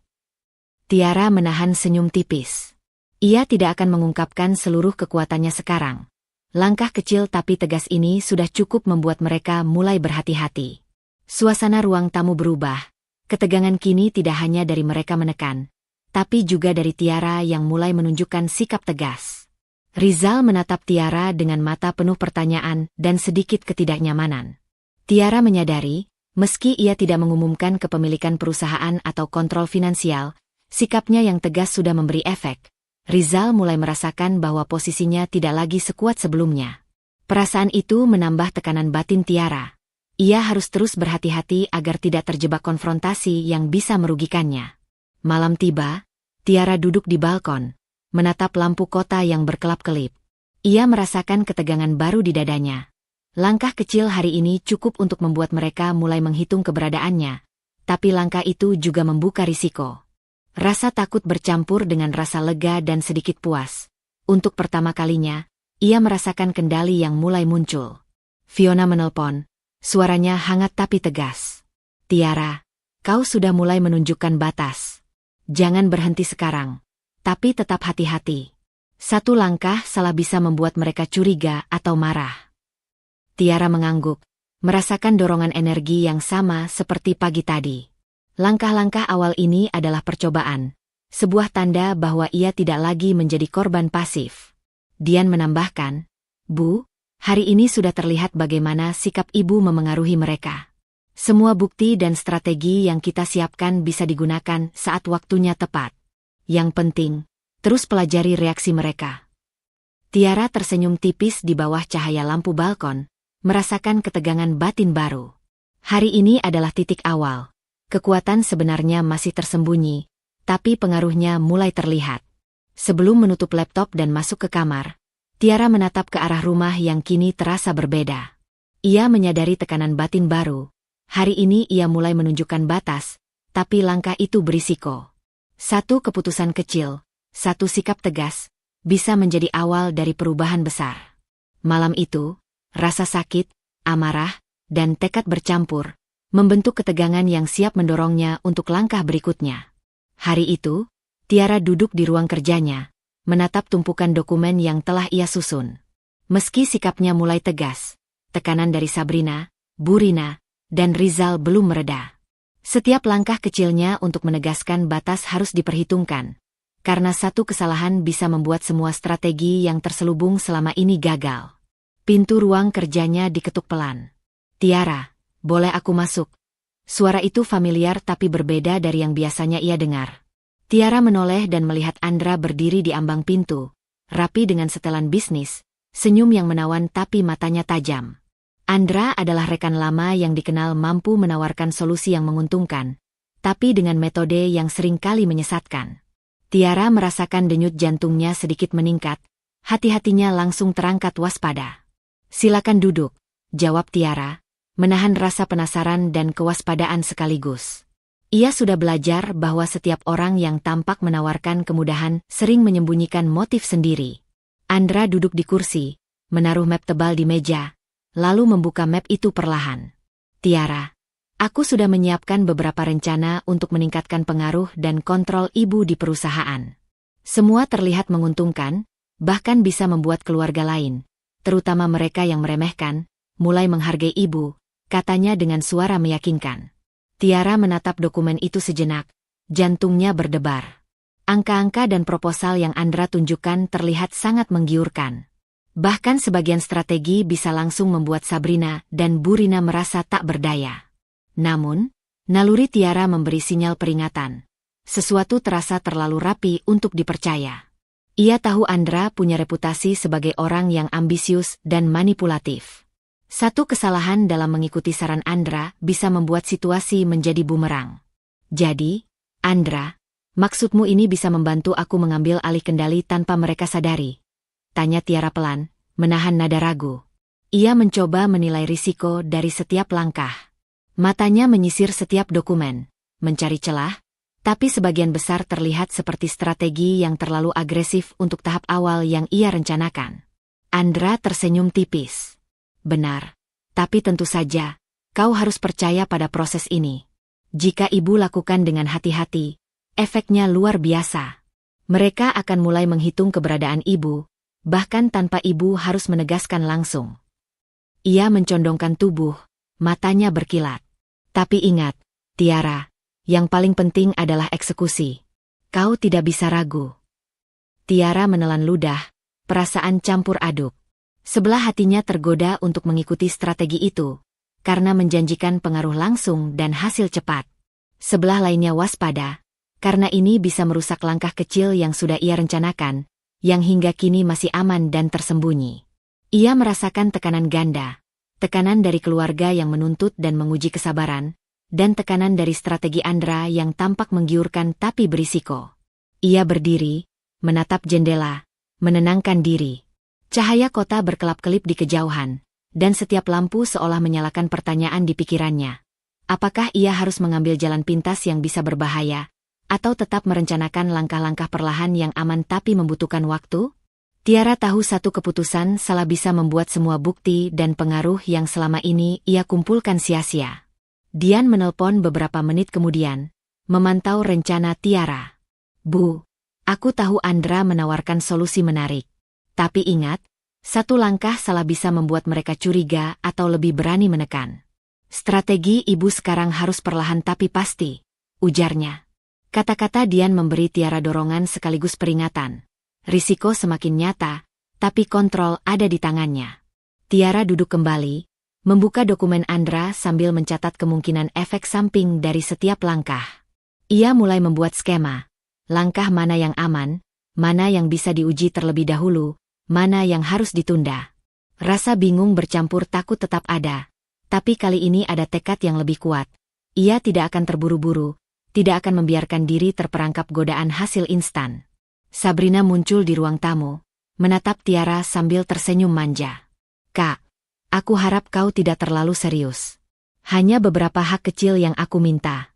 Tiara menahan senyum tipis. Ia tidak akan mengungkapkan seluruh kekuatannya sekarang. Langkah kecil tapi tegas ini sudah cukup membuat mereka mulai berhati-hati. Suasana ruang tamu berubah. Ketegangan kini tidak hanya dari mereka menekan, tapi juga dari Tiara yang mulai menunjukkan sikap tegas. Rizal menatap Tiara dengan mata penuh pertanyaan dan sedikit ketidaknyamanan. Tiara menyadari, meski ia tidak mengumumkan kepemilikan perusahaan atau kontrol finansial, sikapnya yang tegas sudah memberi efek. Rizal mulai merasakan bahwa posisinya tidak lagi sekuat sebelumnya. Perasaan itu menambah tekanan batin Tiara. Ia harus terus berhati-hati agar tidak terjebak konfrontasi yang bisa merugikannya. Malam tiba, Tiara duduk di balkon, menatap lampu kota yang berkelap-kelip. Ia merasakan ketegangan baru di dadanya. Langkah kecil hari ini cukup untuk membuat mereka mulai menghitung keberadaannya, tapi langkah itu juga membuka risiko. Rasa takut bercampur dengan rasa lega dan sedikit puas. Untuk pertama kalinya, ia merasakan kendali yang mulai muncul. Fiona menelpon. Suaranya hangat tapi tegas. Tiara, kau sudah mulai menunjukkan batas. Jangan berhenti sekarang. Tapi tetap hati-hati. Satu langkah salah bisa membuat mereka curiga atau marah. Tiara mengangguk, merasakan dorongan energi yang sama seperti pagi tadi. Langkah-langkah awal ini adalah percobaan. Sebuah tanda bahwa ia tidak lagi menjadi korban pasif. Dian menambahkan, Bu, hari ini sudah terlihat bagaimana sikap ibu memengaruhi mereka. Semua bukti dan strategi yang kita siapkan bisa digunakan saat waktunya tepat. Yang penting, terus pelajari reaksi mereka. Tiara tersenyum tipis di bawah cahaya lampu balkon, merasakan ketegangan batin baru. Hari ini adalah titik awal. Kekuatan sebenarnya masih tersembunyi, tapi pengaruhnya mulai terlihat. Sebelum menutup laptop dan masuk ke kamar, Tiara menatap ke arah rumah yang kini terasa berbeda. Ia menyadari tekanan batin baru. Hari ini ia mulai menunjukkan batas, tapi langkah itu berisiko. Satu keputusan kecil, satu sikap tegas, bisa menjadi awal dari perubahan besar. Malam itu, rasa sakit, amarah, dan tekad bercampur, membentuk ketegangan yang siap mendorongnya untuk langkah berikutnya. Hari itu, Tiara duduk di ruang kerjanya, menatap tumpukan dokumen yang telah ia susun. Meski sikapnya mulai tegas, tekanan dari Sabrina, Burina, dan Rizal belum mereda. Setiap langkah kecilnya untuk menegaskan batas harus diperhitungkan, karena satu kesalahan bisa membuat semua strategi yang terselubung selama ini gagal. Pintu ruang kerjanya diketuk pelan. Tiara, boleh aku masuk? Suara itu familiar tapi berbeda dari yang biasanya ia dengar. Tiara menoleh dan melihat Andra berdiri di ambang pintu, rapi dengan setelan bisnis, senyum yang menawan tapi matanya tajam. Andra adalah rekan lama yang dikenal mampu menawarkan solusi yang menguntungkan, tapi dengan metode yang seringkali menyesatkan. Tiara merasakan denyut jantungnya sedikit meningkat, hati-hatinya langsung terangkat waspada. Silakan duduk, jawab Tiara, menahan rasa penasaran dan kewaspadaan sekaligus. Ia sudah belajar bahwa setiap orang yang tampak menawarkan kemudahan sering menyembunyikan motif sendiri. Andra duduk di kursi, menaruh map tebal di meja, lalu membuka map itu perlahan. Tiara, aku sudah menyiapkan beberapa rencana untuk meningkatkan pengaruh dan kontrol ibu di perusahaan. Semua terlihat menguntungkan, bahkan bisa membuat keluarga lain, terutama mereka yang meremehkan, mulai menghargai ibu, katanya dengan suara meyakinkan. Tiara menatap dokumen itu sejenak, jantungnya berdebar. Angka-angka dan proposal yang Andra tunjukkan terlihat sangat menggiurkan. Bahkan sebagian strategi bisa langsung membuat Sabrina dan Burina merasa tak berdaya. Namun, naluri Tiara memberi sinyal peringatan. Sesuatu terasa terlalu rapi untuk dipercaya. Ia tahu Andra punya reputasi sebagai orang yang ambisius dan manipulatif. Satu kesalahan dalam mengikuti saran Andra bisa membuat situasi menjadi bumerang. Jadi, Andra, maksudmu ini bisa membantu aku mengambil alih kendali tanpa mereka sadari? Tanya Tiara pelan, menahan nada ragu. Ia mencoba menilai risiko dari setiap langkah. Matanya menyisir setiap dokumen, mencari celah, tapi sebagian besar terlihat seperti strategi yang terlalu agresif untuk tahap awal yang ia rencanakan. Andra tersenyum tipis. Benar, tapi tentu saja, kau harus percaya pada proses ini. Jika ibu lakukan dengan hati-hati, efeknya luar biasa. Mereka akan mulai menghitung keberadaan ibu, bahkan tanpa ibu harus menegaskan langsung. Ia mencondongkan tubuh, matanya berkilat. Tapi ingat, Tiara, yang paling penting adalah eksekusi. Kau tidak bisa ragu. Tiara menelan ludah, perasaan campur aduk. Sebelah hatinya tergoda untuk mengikuti strategi itu, karena menjanjikan pengaruh langsung dan hasil cepat. Sebelah lainnya waspada, karena ini bisa merusak langkah kecil yang sudah ia rencanakan, yang hingga kini masih aman dan tersembunyi. Ia merasakan tekanan ganda, tekanan dari keluarga yang menuntut dan menguji kesabaran, dan tekanan dari strategi Andra yang tampak menggiurkan tapi berisiko. Ia berdiri, menatap jendela, menenangkan diri. Cahaya kota berkelap-kelip di kejauhan, dan setiap lampu seolah menyalakan pertanyaan di pikirannya. Apakah ia harus mengambil jalan pintas yang bisa berbahaya, atau tetap merencanakan langkah-langkah perlahan yang aman tapi membutuhkan waktu? Tiara tahu satu keputusan salah bisa membuat semua bukti dan pengaruh yang selama ini ia kumpulkan sia-sia. Dian menelpon beberapa menit kemudian, memantau rencana Tiara. Bu, aku tahu Andra menawarkan solusi menarik. Tapi ingat, satu langkah salah bisa membuat mereka curiga atau lebih berani menekan. Strategi ibu sekarang harus perlahan tapi pasti, ujarnya. Kata-kata Dian memberi Tiara dorongan sekaligus peringatan. Risiko semakin nyata, tapi kontrol ada di tangannya. Tiara duduk kembali, membuka dokumen Andra sambil mencatat kemungkinan efek samping dari setiap langkah. Ia mulai membuat skema. Langkah mana yang aman, mana yang bisa diuji terlebih dahulu, mana yang harus ditunda. Rasa bingung bercampur takut tetap ada, tapi kali ini ada tekad yang lebih kuat. Ia tidak akan terburu-buru, tidak akan membiarkan diri terperangkap godaan hasil instan. Sabrina muncul di ruang tamu, menatap Tiara sambil tersenyum manja. Kak, aku harap kau tidak terlalu serius. Hanya beberapa hak kecil yang aku minta.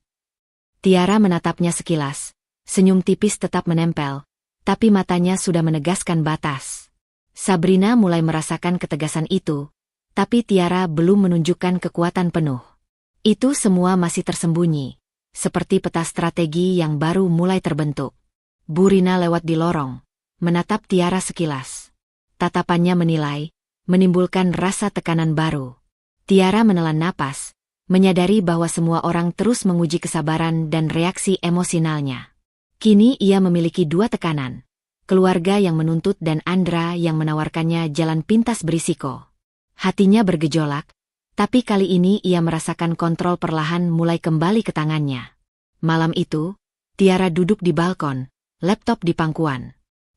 Tiara menatapnya sekilas, senyum tipis tetap menempel, tapi matanya sudah menegaskan batas. Sabrina mulai merasakan ketegasan itu, tapi Tiara belum menunjukkan kekuatan penuh. Itu semua masih tersembunyi, seperti peta strategi yang baru mulai terbentuk. Burina lewat di lorong, menatap Tiara sekilas. Tatapannya menilai, menimbulkan rasa tekanan baru. Tiara menelan napas, menyadari bahwa semua orang terus menguji kesabaran dan reaksi emosionalnya. Kini ia memiliki dua tekanan, keluarga yang menuntut dan Andra yang menawarkannya jalan pintas berisiko. Hatinya bergejolak, tapi kali ini ia merasakan kontrol perlahan mulai kembali ke tangannya. Malam itu, Tiara duduk di balkon, laptop di pangkuan.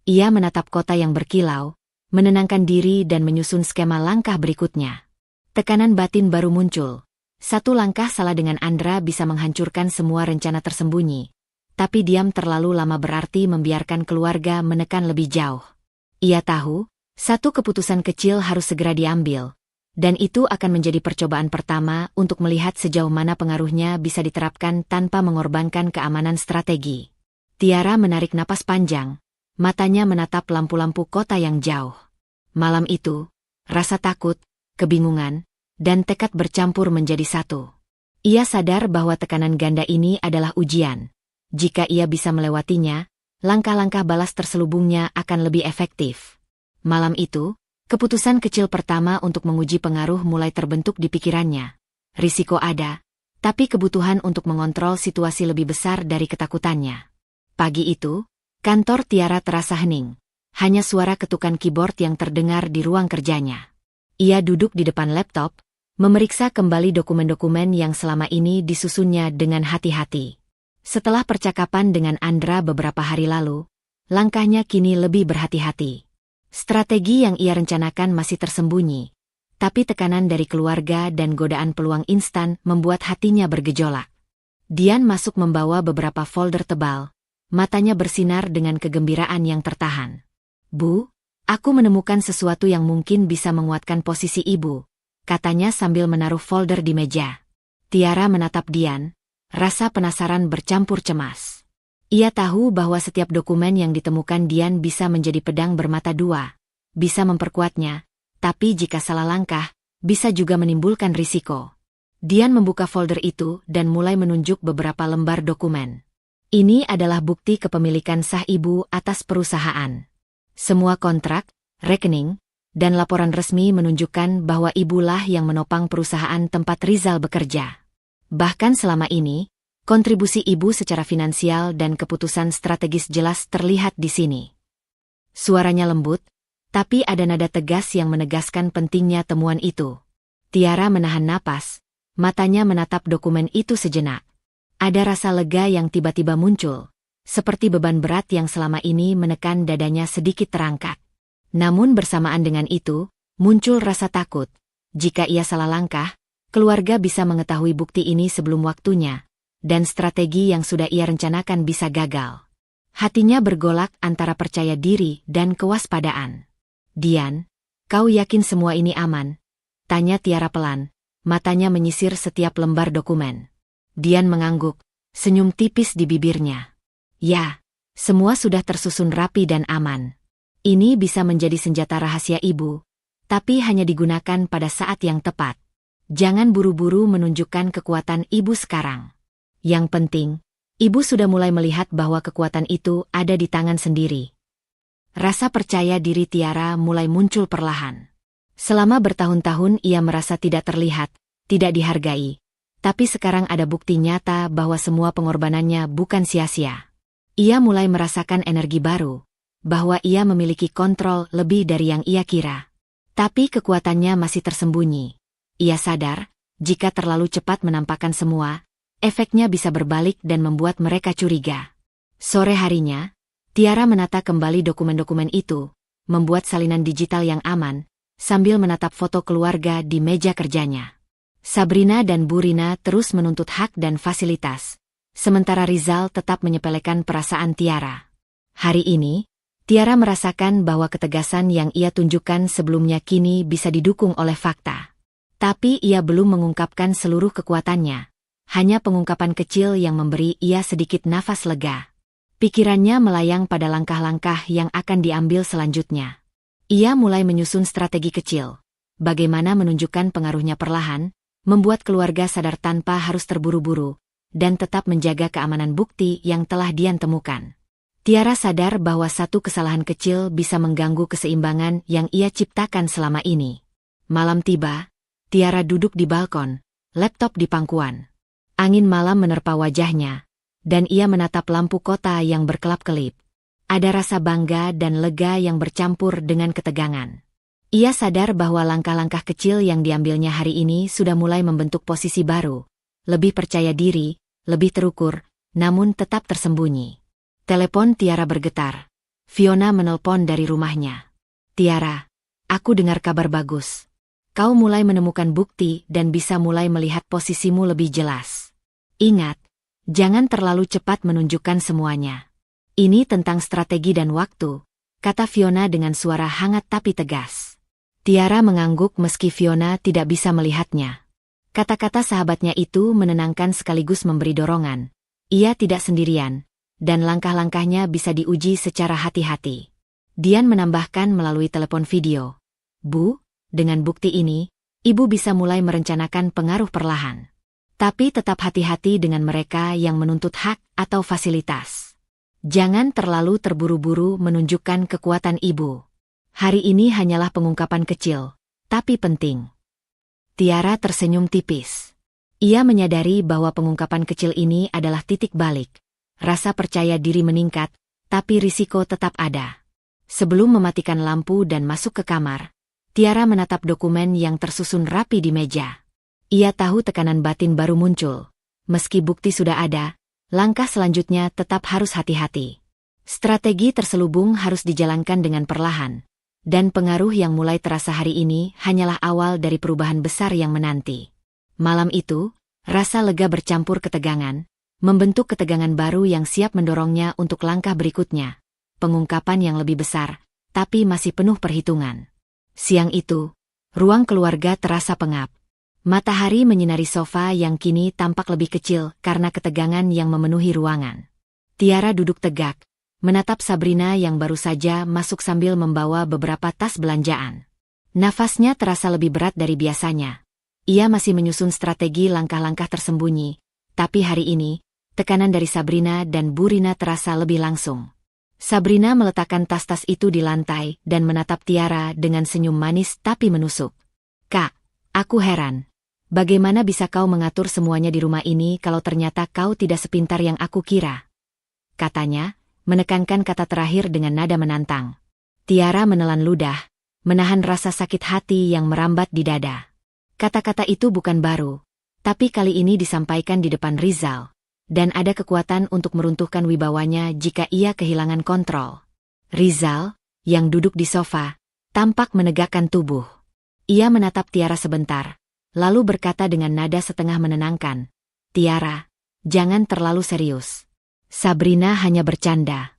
Ia menatap kota yang berkilau, menenangkan diri dan menyusun skema langkah berikutnya. Tekanan batin baru muncul. Satu langkah salah dengan Andra bisa menghancurkan semua rencana tersembunyi. Tapi diam terlalu lama berarti membiarkan keluarga menekan lebih jauh. Ia tahu, satu keputusan kecil harus segera diambil. Dan itu akan menjadi percobaan pertama untuk melihat sejauh mana pengaruhnya bisa diterapkan tanpa mengorbankan keamanan strategi. Tiara menarik napas panjang, matanya menatap lampu-lampu kota yang jauh. Malam itu, rasa takut, kebingungan, dan tekad bercampur menjadi satu. Ia sadar bahwa tekanan ganda ini adalah ujian. Jika ia bisa melewatinya, langkah-langkah balas terselubungnya akan lebih efektif. Malam itu, keputusan kecil pertama untuk menguji pengaruh mulai terbentuk di pikirannya. Risiko ada, tapi kebutuhan untuk mengontrol situasi lebih besar dari ketakutannya. Pagi itu, kantor Tiara terasa hening. Hanya suara ketukan keyboard yang terdengar di ruang kerjanya. Ia duduk di depan laptop, memeriksa kembali dokumen-dokumen yang selama ini disusunnya dengan hati-hati. Setelah percakapan dengan Andra beberapa hari lalu, langkahnya kini lebih berhati-hati. Strategi yang ia rencanakan masih tersembunyi, tapi tekanan dari keluarga dan godaan peluang instan membuat hatinya bergejolak. Dian masuk membawa beberapa folder tebal. Matanya bersinar dengan kegembiraan yang tertahan. Bu, aku menemukan sesuatu yang mungkin bisa menguatkan posisi ibu, katanya sambil menaruh folder di meja. Tiara menatap Dian, rasa penasaran bercampur cemas. Ia tahu bahwa setiap dokumen yang ditemukan Dian bisa menjadi pedang bermata dua, bisa memperkuatnya, tapi jika salah langkah, bisa juga menimbulkan risiko. Dian membuka folder itu dan mulai menunjuk beberapa lembar dokumen. Ini adalah bukti kepemilikan sah ibu atas perusahaan. Semua kontrak, rekening, dan laporan resmi menunjukkan bahwa ibulah yang menopang perusahaan tempat Rizal bekerja. Bahkan selama ini, kontribusi ibu secara finansial dan keputusan strategis jelas terlihat di sini. Suaranya lembut, tapi ada nada tegas yang menegaskan pentingnya temuan itu. Tiara menahan napas, matanya menatap dokumen itu sejenak. Ada rasa lega yang tiba-tiba muncul, seperti beban berat yang selama ini menekan dadanya sedikit terangkat. Namun bersamaan dengan itu, muncul rasa takut. Jika ia salah langkah, keluarga bisa mengetahui bukti ini sebelum waktunya, dan strategi yang sudah ia rencanakan bisa gagal. Hatinya bergolak antara percaya diri dan kewaspadaan. Dian, kau yakin semua ini aman? Tanya Tiara pelan, matanya menyisir setiap lembar dokumen. Dian mengangguk, senyum tipis di bibirnya. Ya, semua sudah tersusun rapi dan aman. Ini bisa menjadi senjata rahasia ibu, tapi hanya digunakan pada saat yang tepat. Jangan buru-buru menunjukkan kekuatan ibu sekarang. Yang penting, ibu sudah mulai melihat bahwa kekuatan itu ada di tangan sendiri. Rasa percaya diri Tiara mulai muncul perlahan. Selama bertahun-tahun ia merasa tidak terlihat, tidak dihargai. Tapi sekarang ada bukti nyata bahwa semua pengorbanannya bukan sia-sia. Ia mulai merasakan energi baru, bahwa ia memiliki kontrol lebih dari yang ia kira. Tapi kekuatannya masih tersembunyi. Ia sadar, jika terlalu cepat menampakkan semua, efeknya bisa berbalik dan membuat mereka curiga. Sore harinya, Tiara menata kembali dokumen-dokumen itu, membuat salinan digital yang aman, sambil menatap foto keluarga di meja kerjanya. Sabrina dan Burina terus menuntut hak dan fasilitas, sementara Rizal tetap menyepelekan perasaan Tiara. Hari ini, Tiara merasakan bahwa ketegasan yang ia tunjukkan sebelumnya kini bisa didukung oleh fakta. Tapi ia belum mengungkapkan seluruh kekuatannya. Hanya pengungkapan kecil yang memberi ia sedikit nafas lega. Pikirannya melayang pada langkah-langkah yang akan diambil selanjutnya. Ia mulai menyusun strategi kecil. Bagaimana menunjukkan pengaruhnya perlahan, membuat keluarga sadar tanpa harus terburu-buru, dan tetap menjaga keamanan bukti yang telah dia temukan. Tiara sadar bahwa satu kesalahan kecil bisa mengganggu keseimbangan yang ia ciptakan selama ini. Malam tiba, Tiara duduk di balkon, laptop di pangkuan. Angin malam menerpa wajahnya, dan ia menatap lampu kota yang berkelap-kelip. Ada rasa bangga dan lega yang bercampur dengan ketegangan. Ia sadar bahwa langkah-langkah kecil yang diambilnya hari ini sudah mulai membentuk posisi baru, lebih percaya diri, lebih terukur, namun tetap tersembunyi. Telepon Tiara bergetar. Fiona menelpon dari rumahnya. Tiara, aku dengar kabar bagus. Kau mulai menemukan bukti dan bisa mulai melihat posisimu lebih jelas. Ingat, jangan terlalu cepat menunjukkan semuanya. Ini tentang strategi dan waktu, kata Fiona dengan suara hangat tapi tegas. Tiara mengangguk meski Fiona tidak bisa melihatnya. Kata-kata sahabatnya itu menenangkan sekaligus memberi dorongan. Ia tidak sendirian, dan langkah-langkahnya bisa diuji secara hati-hati. Dian menambahkan melalui telepon video. Bu, dengan bukti ini, ibu bisa mulai merencanakan pengaruh perlahan. Tapi tetap hati-hati dengan mereka yang menuntut hak atau fasilitas. Jangan terlalu terburu-buru menunjukkan kekuatan ibu. Hari ini hanyalah pengungkapan kecil, tapi penting. Tiara tersenyum tipis. Ia menyadari bahwa pengungkapan kecil ini adalah titik balik. Rasa percaya diri meningkat, tapi risiko tetap ada. Sebelum mematikan lampu dan masuk ke kamar, Tiara menatap dokumen yang tersusun rapi di meja. Ia tahu tekanan batin baru muncul. Meski bukti sudah ada, langkah selanjutnya tetap harus hati-hati. Strategi terselubung harus dijalankan dengan perlahan, dan pengaruh yang mulai terasa hari ini hanyalah awal dari perubahan besar yang menanti. Malam itu, rasa lega bercampur ketegangan, membentuk ketegangan baru yang siap mendorongnya untuk langkah berikutnya. Pengungkapan yang lebih besar, tapi masih penuh perhitungan. Siang itu, ruang keluarga terasa pengap. Matahari menyinari sofa yang kini tampak lebih kecil karena ketegangan yang memenuhi ruangan. Tiara duduk tegak, menatap Sabrina yang baru saja masuk sambil membawa beberapa tas belanjaan. Nafasnya terasa lebih berat dari biasanya. Ia masih menyusun strategi langkah-langkah tersembunyi, tapi hari ini, tekanan dari Sabrina dan Burina terasa lebih langsung. Sabrina meletakkan tas-tas itu di lantai dan menatap Tiara dengan senyum manis tapi menusuk. Kak, aku heran. Bagaimana bisa kau mengatur semuanya di rumah ini kalau ternyata kau tidak sepintar yang aku kira? Katanya, menekankan kata terakhir dengan nada menantang. Tiara menelan ludah, menahan rasa sakit hati yang merambat di dada. Kata-kata itu bukan baru, tapi kali ini disampaikan di depan Rizal, dan ada kekuatan untuk meruntuhkan wibawanya jika ia kehilangan kontrol. Rizal, yang duduk di sofa, tampak menegakkan tubuh. Ia menatap Tiara sebentar, lalu berkata dengan nada setengah menenangkan, Tiara, jangan terlalu serius. Sabrina hanya bercanda.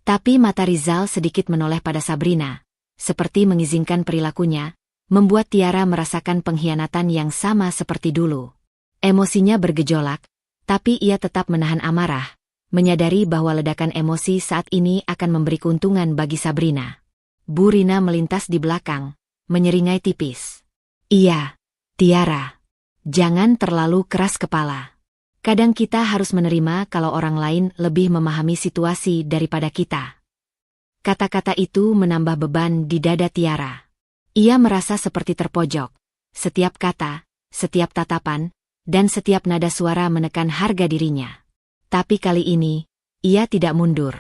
Tapi mata Rizal sedikit menoleh pada Sabrina, seperti mengizinkan perilakunya, membuat Tiara merasakan pengkhianatan yang sama seperti dulu. Emosinya bergejolak, tapi ia tetap menahan amarah, menyadari bahwa ledakan emosi saat ini akan memberi keuntungan bagi Sabrina. Bu Rina melintas di belakang, menyeringai tipis. Iya, Tiara. Jangan terlalu keras kepala. Kadang kita harus menerima kalau orang lain lebih memahami situasi daripada kita. Kata-kata itu menambah beban di dada Tiara. Ia merasa seperti terpojok. Setiap kata, setiap tatapan, dan setiap nada suara menekan harga dirinya. Tapi kali ini, ia tidak mundur.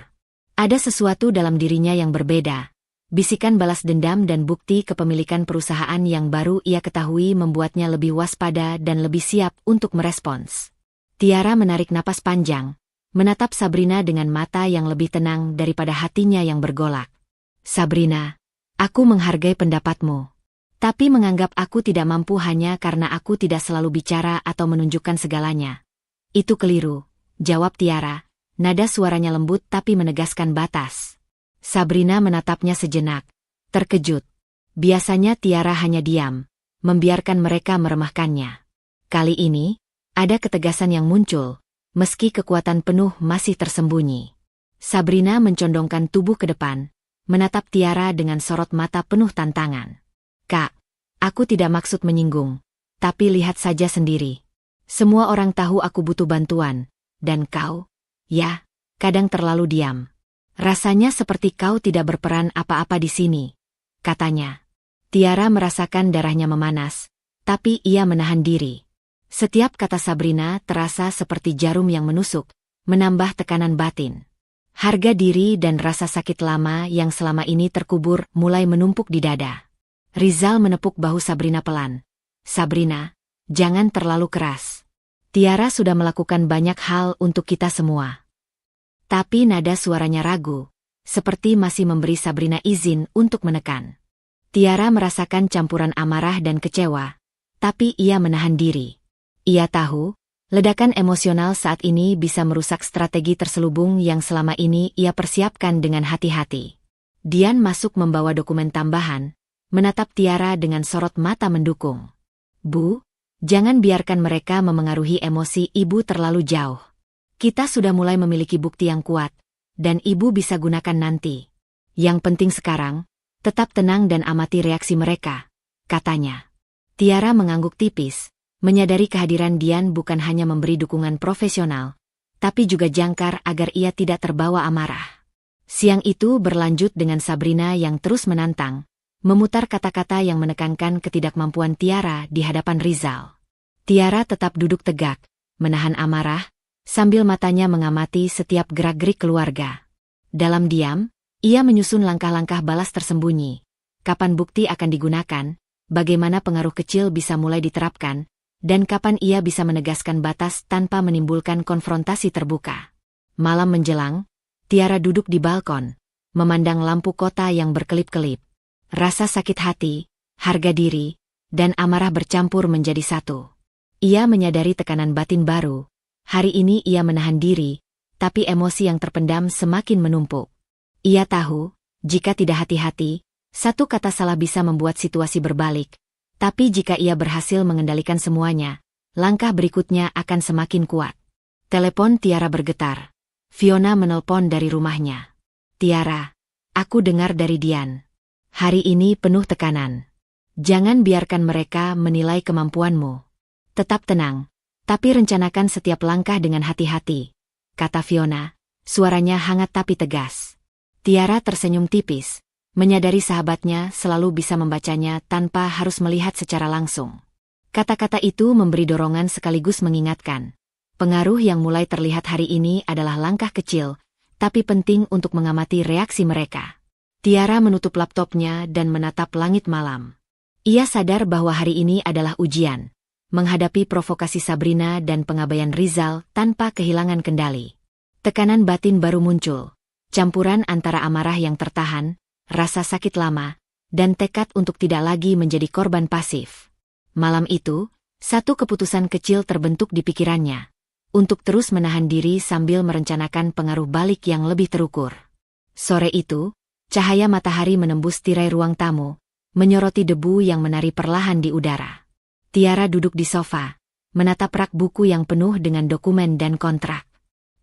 Ada sesuatu dalam dirinya yang berbeda. Bisikan balas dendam dan bukti kepemilikan perusahaan yang baru ia ketahui membuatnya lebih waspada dan lebih siap untuk merespons. Tiara menarik napas panjang, menatap Sabrina dengan mata yang lebih tenang daripada hatinya yang bergolak. Sabrina, aku menghargai pendapatmu. Tapi menganggap aku tidak mampu hanya karena aku tidak selalu bicara atau menunjukkan segalanya. Itu keliru, jawab Tiara, nada suaranya lembut tapi menegaskan batas. Sabrina menatapnya sejenak, terkejut. Biasanya Tiara hanya diam, membiarkan mereka meremahkannya. Kali ini, ada ketegasan yang muncul, meski kekuatan penuh masih tersembunyi. Sabrina mencondongkan tubuh ke depan, menatap Tiara dengan sorot mata penuh tantangan. Kak, aku tidak maksud menyinggung, tapi lihat saja sendiri. Semua orang tahu aku butuh bantuan, dan kau, ya, kadang terlalu diam. Rasanya seperti kau tidak berperan apa-apa di sini, katanya. Tiara merasakan darahnya memanas, tapi ia menahan diri. Setiap kata Sabrina terasa seperti jarum yang menusuk, menambah tekanan batin. Harga diri dan rasa sakit lama yang selama ini terkubur mulai menumpuk di dada. Rizal menepuk bahu Sabrina pelan. Sabrina, jangan terlalu keras. Tiara sudah melakukan banyak hal untuk kita semua. Tapi nada suaranya ragu, seperti masih memberi Sabrina izin untuk menekan. Tiara merasakan campuran amarah dan kecewa, tapi ia menahan diri. Ia tahu, ledakan emosional saat ini bisa merusak strategi terselubung yang selama ini ia persiapkan dengan hati-hati. Dian masuk membawa dokumen tambahan, menatap Tiara dengan sorot mata mendukung. Bu, jangan biarkan mereka memengaruhi emosi ibu terlalu jauh. Kita sudah mulai memiliki bukti yang kuat, dan ibu bisa gunakan nanti. Yang penting sekarang, tetap tenang dan amati reaksi mereka, katanya. Tiara mengangguk tipis, menyadari kehadiran Dian bukan hanya memberi dukungan profesional, tapi juga jangkar agar ia tidak terbawa amarah. Siang itu berlanjut dengan Sabrina yang terus menantang, memutar kata-kata yang menekankan ketidakmampuan Tiara di hadapan Rizal. Tiara tetap duduk tegak, menahan amarah, sambil matanya mengamati setiap gerak-gerik keluarga. Dalam diam, ia menyusun langkah-langkah balas tersembunyi. Kapan bukti akan digunakan, bagaimana pengaruh kecil bisa mulai diterapkan, dan kapan ia bisa menegaskan batas tanpa menimbulkan konfrontasi terbuka. Malam menjelang, Tiara duduk di balkon, memandang lampu kota yang berkelip-kelip. Rasa sakit hati, harga diri, dan amarah bercampur menjadi satu. Ia menyadari tekanan batin baru. Hari ini ia menahan diri, tapi emosi yang terpendam semakin menumpuk. Ia tahu, jika tidak hati-hati, satu kata salah bisa membuat situasi berbalik. Tapi jika ia berhasil mengendalikan semuanya, langkah berikutnya akan semakin kuat. Telepon Tiara bergetar. Fiona menelpon dari rumahnya. Tiara, aku dengar dari Dian. Hari ini penuh tekanan. Jangan biarkan mereka menilai kemampuanmu. Tetap tenang, tapi rencanakan setiap langkah dengan hati-hati, kata Fiona, suaranya hangat tapi tegas. Tiara tersenyum tipis, menyadari sahabatnya selalu bisa membacanya tanpa harus melihat secara langsung. Kata-kata itu memberi dorongan sekaligus mengingatkan. Pengaruh yang mulai terlihat hari ini adalah langkah kecil, tapi penting untuk mengamati reaksi mereka. Tiara menutup laptopnya dan menatap langit malam. Ia sadar bahwa hari ini adalah ujian, menghadapi provokasi Sabrina dan pengabaian Rizal tanpa kehilangan kendali. Tekanan batin baru muncul, campuran antara amarah yang tertahan, rasa sakit lama, dan tekad untuk tidak lagi menjadi korban pasif. Malam itu, satu keputusan kecil terbentuk di pikirannya, untuk terus menahan diri sambil merencanakan pengaruh balik yang lebih terukur. Sore itu, cahaya matahari menembus tirai ruang tamu, menyoroti debu yang menari perlahan di udara. Tiara duduk di sofa, menatap rak buku yang penuh dengan dokumen dan kontrak.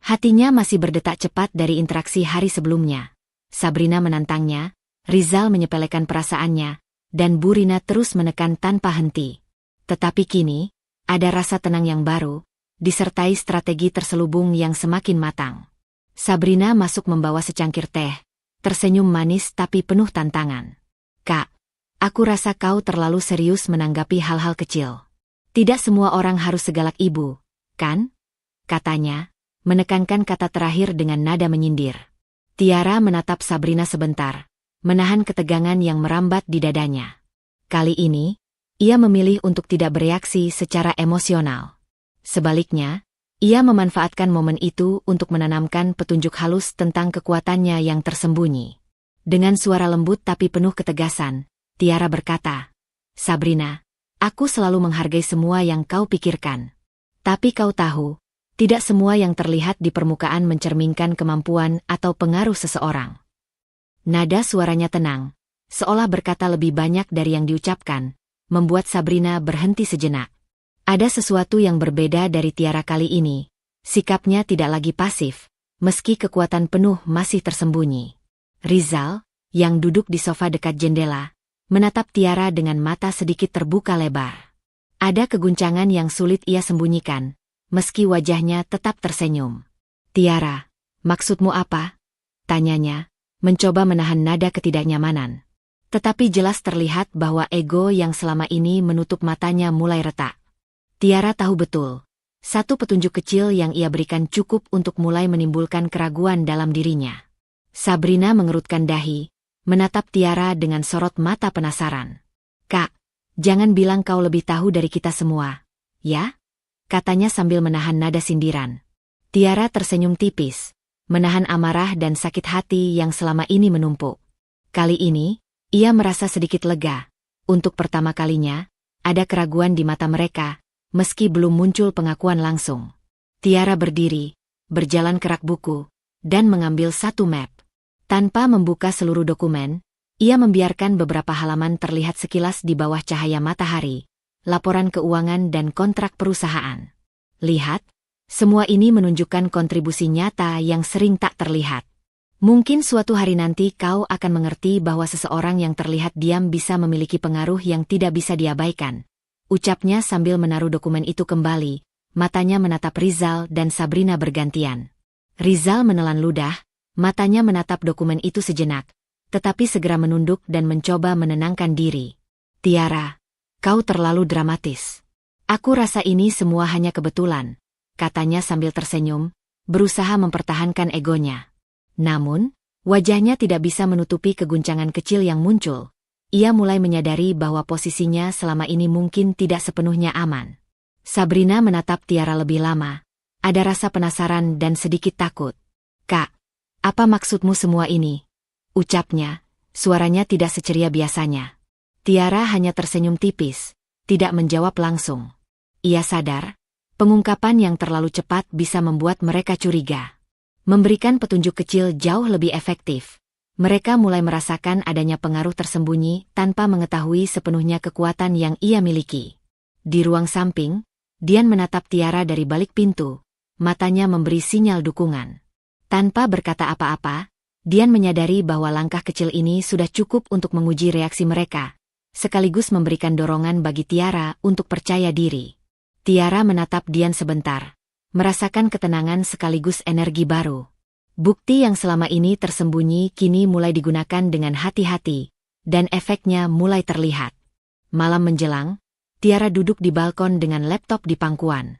Hatinya masih berdetak cepat dari interaksi hari sebelumnya. Sabrina menantangnya, Rizal menyepelekan perasaannya, dan Burina terus menekan tanpa henti. Tetapi kini, ada rasa tenang yang baru, disertai strategi terselubung yang semakin matang. Sabrina masuk membawa secangkir teh, tersenyum manis tapi penuh tantangan. Kak, aku rasa kau terlalu serius menanggapi hal-hal kecil. Tidak semua orang harus segalak ibu, kan? Katanya, menekankan kata terakhir dengan nada menyindir. Tiara menatap Sabrina sebentar, menahan ketegangan yang merambat di dadanya. Kali ini, ia memilih untuk tidak bereaksi secara emosional. Sebaliknya, ia memanfaatkan momen itu untuk menanamkan petunjuk halus tentang kekuatannya yang tersembunyi. Dengan suara lembut tapi penuh ketegasan, Tiara berkata, Sabrina, aku selalu menghargai semua yang kau pikirkan. Tapi kau tahu, tidak semua yang terlihat di permukaan mencerminkan kemampuan atau pengaruh seseorang. Nada suaranya tenang, seolah berkata lebih banyak dari yang diucapkan, membuat Sabrina berhenti sejenak. Ada sesuatu yang berbeda dari Tiara kali ini, sikapnya tidak lagi pasif, meski kekuatan penuh masih tersembunyi. Rizal, yang duduk di sofa dekat jendela, menatap Tiara dengan mata sedikit terbuka lebar. Ada keguncangan yang sulit ia sembunyikan, meski wajahnya tetap tersenyum. Tiara, maksudmu apa? Tanyanya, mencoba menahan nada ketidaknyamanan. Tetapi jelas terlihat bahwa ego yang selama ini menutup matanya mulai retak. Tiara tahu betul, satu petunjuk kecil yang ia berikan cukup untuk mulai menimbulkan keraguan dalam dirinya. Sabrina mengerutkan dahi, menatap Tiara dengan sorot mata penasaran. Kak, jangan bilang kau lebih tahu dari kita semua, ya? Katanya sambil menahan nada sindiran. Tiara tersenyum tipis, menahan amarah dan sakit hati yang selama ini menumpuk. Kali ini, ia merasa sedikit lega. Untuk pertama kalinya, ada keraguan di mata mereka, meski belum muncul pengakuan langsung. Tiara berdiri, berjalan ke rak buku, dan mengambil satu map. Tanpa membuka seluruh dokumen, ia membiarkan beberapa halaman terlihat sekilas di bawah cahaya matahari. Laporan keuangan dan kontrak perusahaan. Lihat, semua ini menunjukkan kontribusi nyata yang sering tak terlihat. Mungkin suatu hari nanti kau akan mengerti bahwa seseorang yang terlihat diam bisa memiliki pengaruh yang tidak bisa diabaikan. Ucapnya sambil menaruh dokumen itu kembali, matanya menatap Rizal dan Sabrina bergantian. Rizal menelan ludah, matanya menatap dokumen itu sejenak, tetapi segera menunduk dan mencoba menenangkan diri. Tiara, kau terlalu dramatis. Aku rasa ini semua hanya kebetulan, katanya sambil tersenyum, berusaha mempertahankan egonya. Namun, wajahnya tidak bisa menutupi keguncangan kecil yang muncul. Ia mulai menyadari bahwa posisinya selama ini mungkin tidak sepenuhnya aman. Sabrina menatap Tiara lebih lama. Ada rasa penasaran dan sedikit takut. Kak, apa maksudmu semua ini? Ucapnya, suaranya tidak seceria biasanya. Tiara hanya tersenyum tipis, tidak menjawab langsung. Ia sadar, pengungkapan yang terlalu cepat bisa membuat mereka curiga. Memberikan petunjuk kecil jauh lebih efektif. Mereka mulai merasakan adanya pengaruh tersembunyi tanpa mengetahui sepenuhnya kekuatan yang ia miliki. Di ruang samping, Dian menatap Tiara dari balik pintu, matanya memberi sinyal dukungan. Tanpa berkata apa-apa, Dian menyadari bahwa langkah kecil ini sudah cukup untuk menguji reaksi mereka, sekaligus memberikan dorongan bagi Tiara untuk percaya diri. Tiara menatap Dian sebentar, merasakan ketenangan sekaligus energi baru. Bukti yang selama ini tersembunyi kini mulai digunakan dengan hati-hati, dan efeknya mulai terlihat. Malam menjelang, Tiara duduk di balkon dengan laptop di pangkuan.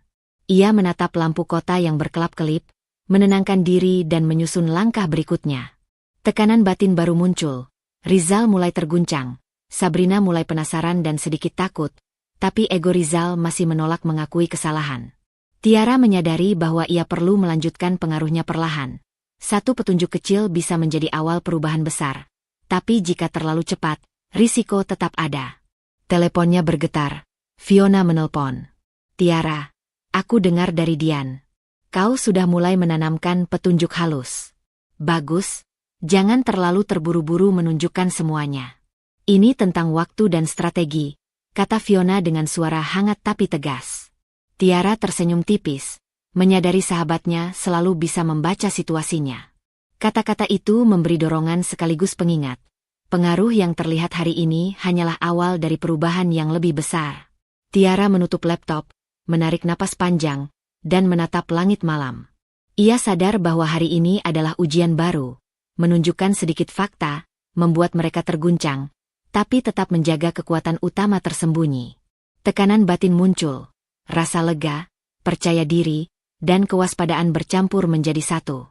Ia menatap lampu kota yang berkelap-kelip, menenangkan diri dan menyusun langkah berikutnya. Tekanan batin baru muncul, Rizal mulai terguncang. Sabrina mulai penasaran dan sedikit takut, tapi ego Rizal masih menolak mengakui kesalahan. Tiara menyadari bahwa ia perlu melanjutkan pengaruhnya perlahan. Satu petunjuk kecil bisa menjadi awal perubahan besar, tapi jika terlalu cepat, risiko tetap ada. Teleponnya bergetar. Fiona menelpon. Tiara, aku dengar dari Dian. Kau sudah mulai menanamkan petunjuk halus. Bagus, jangan terlalu terburu-buru menunjukkan semuanya. Ini tentang waktu dan strategi, kata Fiona dengan suara hangat tapi tegas. Tiara tersenyum tipis, menyadari sahabatnya selalu bisa membaca situasinya. Kata-kata itu memberi dorongan sekaligus pengingat. Pengaruh yang terlihat hari ini hanyalah awal dari perubahan yang lebih besar. Tiara menutup laptop, menarik napas panjang, dan menatap langit malam. Ia sadar bahwa hari ini adalah ujian baru, menunjukkan sedikit fakta, membuat mereka terguncang, tapi tetap menjaga kekuatan utama tersembunyi. Tekanan batin muncul, rasa lega, percaya diri, dan kewaspadaan bercampur menjadi satu.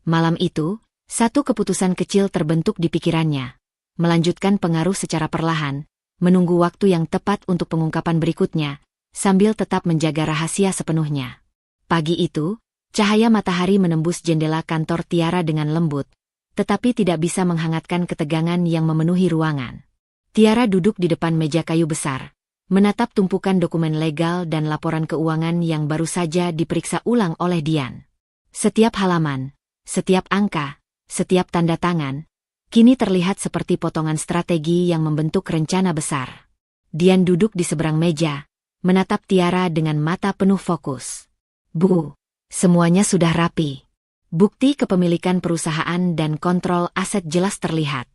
Malam itu, satu keputusan kecil terbentuk di pikirannya, melanjutkan pengaruh secara perlahan, menunggu waktu yang tepat untuk pengungkapan berikutnya, sambil tetap menjaga rahasia sepenuhnya. Pagi itu, cahaya matahari menembus jendela kantor Tiara dengan lembut, tetapi tidak bisa menghangatkan ketegangan yang memenuhi ruangan. Tiara duduk di depan meja kayu besar, menatap tumpukan dokumen legal dan laporan keuangan yang baru saja diperiksa ulang oleh Dian. Setiap halaman, setiap angka, setiap tanda tangan, kini terlihat seperti potongan strategi yang membentuk rencana besar. Dian duduk di seberang meja, menatap Tiara dengan mata penuh fokus. Bu, semuanya sudah rapi. Bukti kepemilikan perusahaan dan kontrol aset jelas terlihat.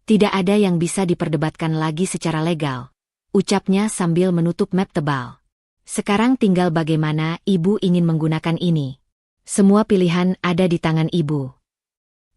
Tidak ada yang bisa diperdebatkan lagi secara legal, ucapnya sambil menutup map tebal. Sekarang tinggal bagaimana Ibu ingin menggunakan ini. Semua pilihan ada di tangan Ibu.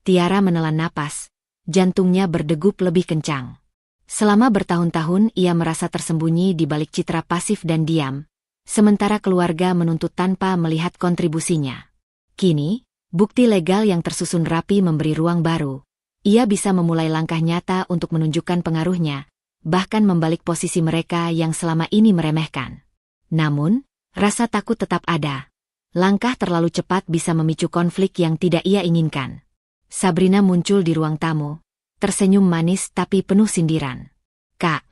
Tiara menelan napas, jantungnya berdegup lebih kencang. Selama bertahun-tahun ia merasa tersembunyi di balik citra pasif dan diam, sementara keluarga menuntut tanpa melihat kontribusinya. Kini, bukti legal yang tersusun rapi memberi ruang baru. Ia bisa memulai langkah nyata untuk menunjukkan pengaruhnya, bahkan membalik posisi mereka yang selama ini meremehkan. Namun, rasa takut tetap ada. Langkah terlalu cepat bisa memicu konflik yang tidak ia inginkan. Sabrina muncul di ruang tamu, tersenyum manis tapi penuh sindiran. Kak,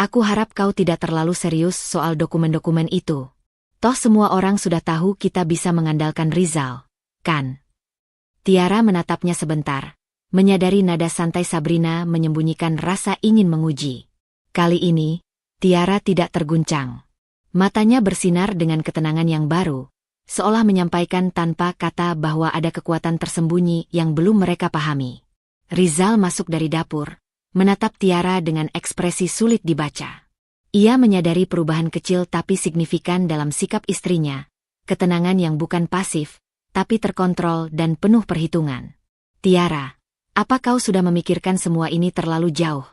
aku harap kau tidak terlalu serius soal dokumen-dokumen itu. Toh semua orang sudah tahu kita bisa mengandalkan Rizal, kan? Tiara menatapnya sebentar, menyadari nada santai Sabrina menyembunyikan rasa ingin menguji. Kali ini, Tiara tidak terguncang. Matanya bersinar dengan ketenangan yang baru, seolah menyampaikan tanpa kata bahwa ada kekuatan tersembunyi yang belum mereka pahami. Rizal masuk dari dapur, menatap Tiara dengan ekspresi sulit dibaca. Ia menyadari perubahan kecil tapi signifikan dalam sikap istrinya, ketenangan yang bukan pasif, tapi terkontrol dan penuh perhitungan. Tiara, apa kau sudah memikirkan semua ini terlalu jauh?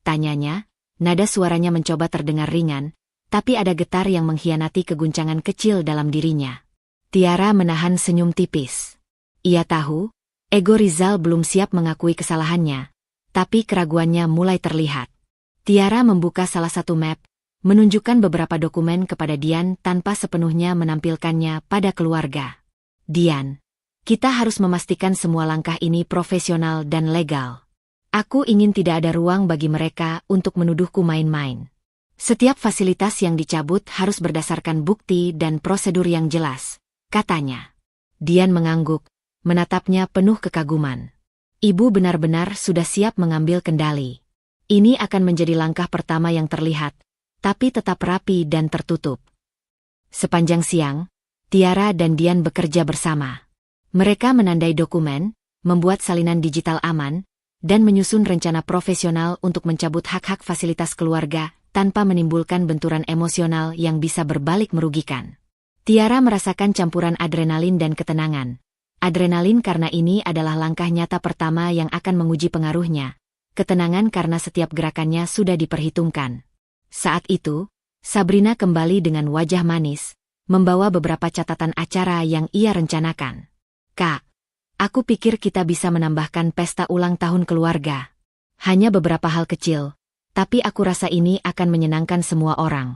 Tanyanya, nada suaranya mencoba terdengar ringan, tapi ada getar yang mengkhianati keguncangan kecil dalam dirinya. Tiara menahan senyum tipis. Ia tahu, ego Rizal belum siap mengakui kesalahannya, tapi keraguannya mulai terlihat. Tiara membuka salah satu map, menunjukkan beberapa dokumen kepada Dian tanpa sepenuhnya menampilkannya pada keluarga. Dian, kita harus memastikan semua langkah ini profesional dan legal. Aku ingin tidak ada ruang bagi mereka untuk menuduhku main-main. Setiap fasilitas yang dicabut harus berdasarkan bukti dan prosedur yang jelas, katanya. Dian mengangguk, menatapnya penuh kekaguman. Ibu benar-benar sudah siap mengambil kendali. Ini akan menjadi langkah pertama yang terlihat, tapi tetap rapi dan tertutup. Sepanjang siang, Tiara dan Dian bekerja bersama. Mereka menandai dokumen, membuat salinan digital aman, dan menyusun rencana profesional untuk mencabut hak-hak fasilitas keluarga tanpa menimbulkan benturan emosional yang bisa berbalik merugikan. Tiara merasakan campuran adrenalin dan ketenangan. Adrenalin karena ini adalah langkah nyata pertama yang akan menguji pengaruhnya. Ketenangan karena setiap gerakannya sudah diperhitungkan. Saat itu, Sabrina kembali dengan wajah manis, membawa beberapa catatan acara yang ia rencanakan. Kak, aku pikir kita bisa menambahkan pesta ulang tahun keluarga. Hanya beberapa hal kecil, tapi aku rasa ini akan menyenangkan semua orang.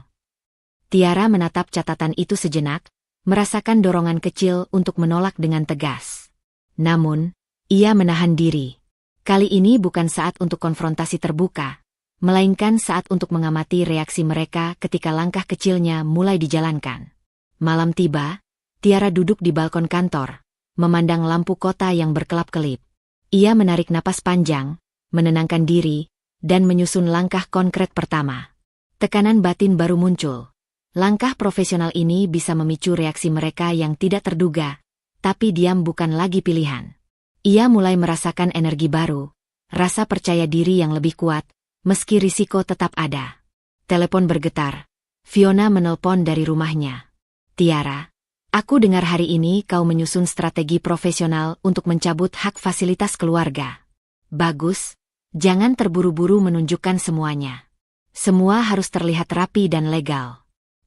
Tiara menatap catatan itu sejenak, merasakan dorongan kecil untuk menolak dengan tegas. Namun, ia menahan diri. Kali ini bukan saat untuk konfrontasi terbuka, melainkan saat untuk mengamati reaksi mereka ketika langkah kecilnya mulai dijalankan. Malam tiba, Tiara duduk di balkon kantor, memandang lampu kota yang berkelap-kelip. Ia menarik napas panjang, menenangkan diri, dan menyusun langkah konkret pertama. Tekanan batin baru muncul. Langkah profesional ini bisa memicu reaksi mereka yang tidak terduga, tapi diam bukan lagi pilihan. Ia mulai merasakan energi baru, rasa percaya diri yang lebih kuat, meski risiko tetap ada. Telepon bergetar. Fiona menelpon dari rumahnya. Tiara, aku dengar hari ini kau menyusun strategi profesional untuk mencabut hak fasilitas keluarga. Bagus, jangan terburu-buru menunjukkan semuanya. Semua harus terlihat rapi dan legal.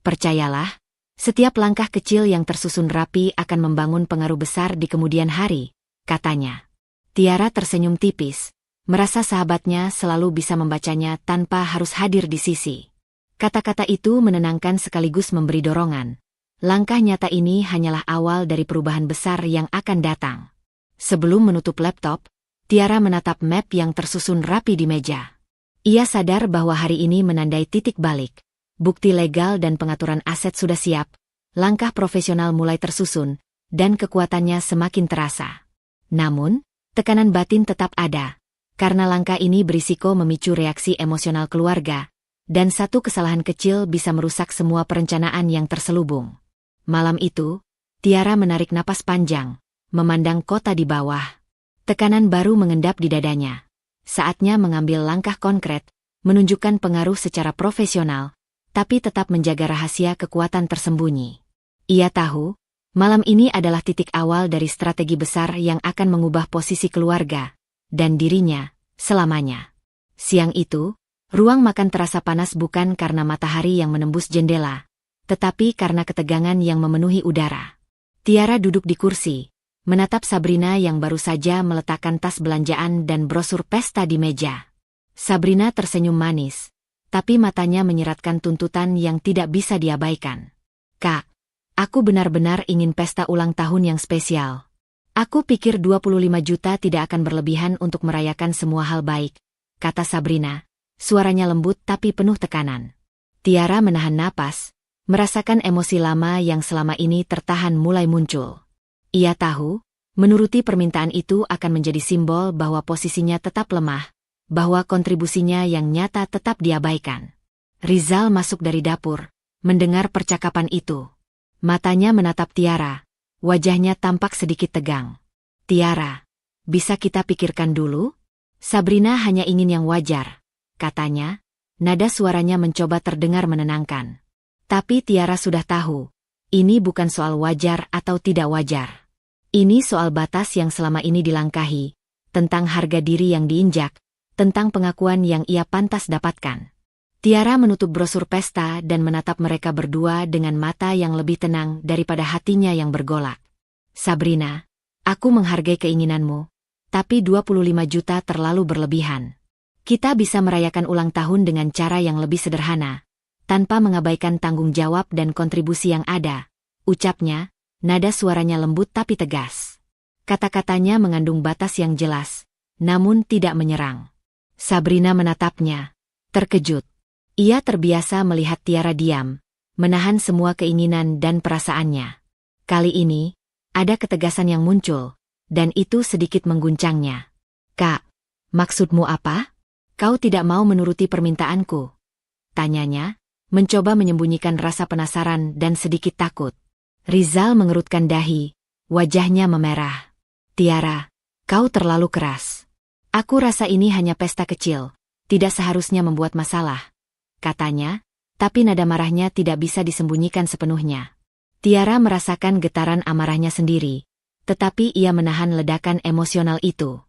Percayalah, setiap langkah kecil yang tersusun rapi akan membangun pengaruh besar di kemudian hari, katanya. Tiara tersenyum tipis, merasa sahabatnya selalu bisa membacanya tanpa harus hadir di sisi. Kata-kata itu menenangkan sekaligus memberi dorongan. Langkah nyata ini hanyalah awal dari perubahan besar yang akan datang. Sebelum menutup laptop, Tiara menatap map yang tersusun rapi di meja. Ia sadar bahwa hari ini menandai titik balik. Bukti legal dan pengaturan aset sudah siap, langkah profesional mulai tersusun, dan kekuatannya semakin terasa. Namun, tekanan batin tetap ada, karena langkah ini berisiko memicu reaksi emosional keluarga, dan satu kesalahan kecil bisa merusak semua perencanaan yang terselubung. Malam itu, Tiara menarik napas panjang, memandang kota di bawah. Tekanan baru mengendap di dadanya. Saatnya mengambil langkah konkret, menunjukkan pengaruh secara profesional, tapi tetap menjaga rahasia kekuatan tersembunyi. Ia tahu, malam ini adalah titik awal dari strategi besar yang akan mengubah posisi keluarga, dan dirinya, selamanya. Siang itu, ruang makan terasa panas bukan karena matahari yang menembus jendela, tetapi karena ketegangan yang memenuhi udara. Tiara duduk di kursi, menatap Sabrina yang baru saja meletakkan tas belanjaan dan brosur pesta di meja. Sabrina tersenyum manis, tapi matanya menyeratkan tuntutan yang tidak bisa diabaikan. Kak, aku benar-benar ingin pesta ulang tahun yang spesial. Aku pikir 25 juta tidak akan berlebihan untuk merayakan semua hal baik, kata Sabrina, suaranya lembut tapi penuh tekanan. Tiara menahan napas, merasakan emosi lama yang selama ini tertahan mulai muncul. Ia tahu, menuruti permintaan itu akan menjadi simbol bahwa posisinya tetap lemah, bahwa kontribusinya yang nyata tetap diabaikan. Rizal masuk dari dapur, mendengar percakapan itu. Matanya menatap Tiara, wajahnya tampak sedikit tegang. Tiara, bisa kita pikirkan dulu? Sabrina hanya ingin yang wajar, katanya, nada suaranya mencoba terdengar menenangkan. Tapi Tiara sudah tahu, ini bukan soal wajar atau tidak wajar. Ini soal batas yang selama ini dilangkahi, tentang harga diri yang diinjak, tentang pengakuan yang ia pantas dapatkan. Tiara menutup brosur pesta dan menatap mereka berdua dengan mata yang lebih tenang daripada hatinya yang bergolak. Sabrina, aku menghargai keinginanmu, tapi 25 juta terlalu berlebihan. Kita bisa merayakan ulang tahun dengan cara yang lebih sederhana, tanpa mengabaikan tanggung jawab dan kontribusi yang ada, ucapnya, nada suaranya lembut tapi tegas. Kata-katanya mengandung batas yang jelas, namun tidak menyerang. Sabrina menatapnya, terkejut. Ia terbiasa melihat Tiara diam, menahan semua keinginan dan perasaannya. Kali ini, ada ketegasan yang muncul, dan itu sedikit mengguncangnya. Kak, maksudmu apa? Kau tidak mau menuruti permintaanku? Tanyanya, mencoba menyembunyikan rasa penasaran dan sedikit takut. Rizal mengerutkan dahi, wajahnya memerah. Tiara, kau terlalu keras. Aku rasa ini hanya pesta kecil, tidak seharusnya membuat masalah, katanya, tapi nada marahnya tidak bisa disembunyikan sepenuhnya. Tiara merasakan getaran amarahnya sendiri, tetapi ia menahan ledakan emosional itu.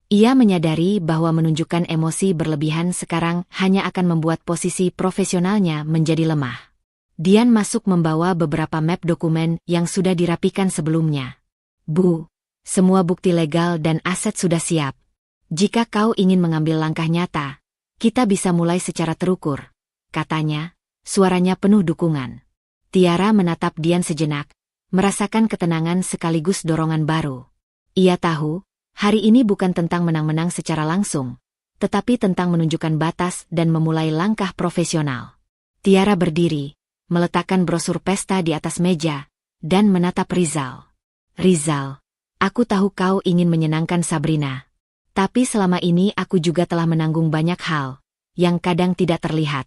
Ia menyadari bahwa menunjukkan emosi berlebihan sekarang hanya akan membuat posisi profesionalnya menjadi lemah. Dian masuk membawa beberapa map dokumen yang sudah dirapikan sebelumnya. Bu, semua bukti legal dan aset sudah siap. Jika kau ingin mengambil langkah nyata, kita bisa mulai secara terukur, katanya, suaranya penuh dukungan. Tiara menatap Dian sejenak, merasakan ketenangan sekaligus dorongan baru. Ia tahu, hari ini bukan tentang menang-menang secara langsung, tetapi tentang menunjukkan batas dan memulai langkah profesional. Tiara berdiri, meletakkan brosur pesta di atas meja, dan menatap Rizal. Rizal, aku tahu kau ingin menyenangkan Sabrina. Tapi selama ini aku juga telah menanggung banyak hal, yang kadang tidak terlihat.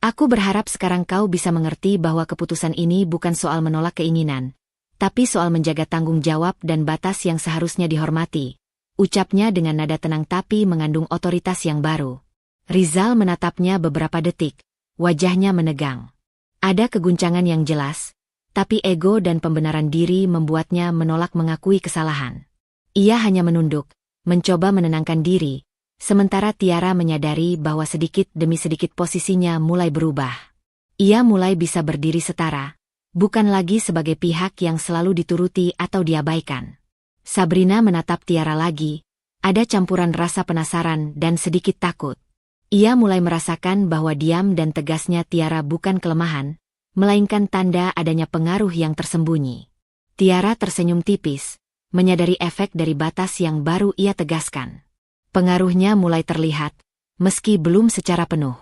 Aku berharap sekarang kau bisa mengerti bahwa keputusan ini bukan soal menolak keinginan, tapi soal menjaga tanggung jawab dan batas yang seharusnya dihormati. Ucapnya dengan nada tenang tapi mengandung otoritas yang baru. Rizal menatapnya beberapa detik, wajahnya menegang. Ada keguncangan yang jelas, tapi ego dan pembenaran diri membuatnya menolak mengakui kesalahan. Ia hanya menunduk, mencoba menenangkan diri, sementara Tiara menyadari bahwa sedikit demi sedikit posisinya mulai berubah. Ia mulai bisa berdiri setara, bukan lagi sebagai pihak yang selalu dituruti atau diabaikan. Sabrina menatap Tiara lagi, ada campuran rasa penasaran dan sedikit takut. Ia mulai merasakan bahwa diam dan tegasnya Tiara bukan kelemahan, melainkan tanda adanya pengaruh yang tersembunyi. Tiara tersenyum tipis, menyadari efek dari batas yang baru ia tegaskan. Pengaruhnya mulai terlihat, meski belum secara penuh.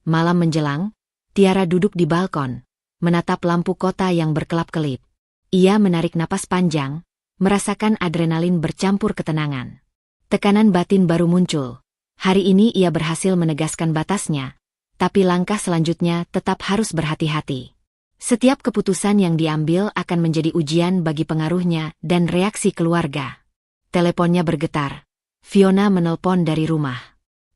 Malam menjelang, Tiara duduk di balkon, menatap lampu kota yang berkelap-kelip. Ia menarik napas panjang, merasakan adrenalin bercampur ketenangan. Tekanan batin baru muncul. Hari ini ia berhasil menegaskan batasnya, tapi langkah selanjutnya tetap harus berhati-hati. Setiap keputusan yang diambil akan menjadi ujian bagi pengaruhnya dan reaksi keluarga. Teleponnya bergetar. Fiona menelpon dari rumah.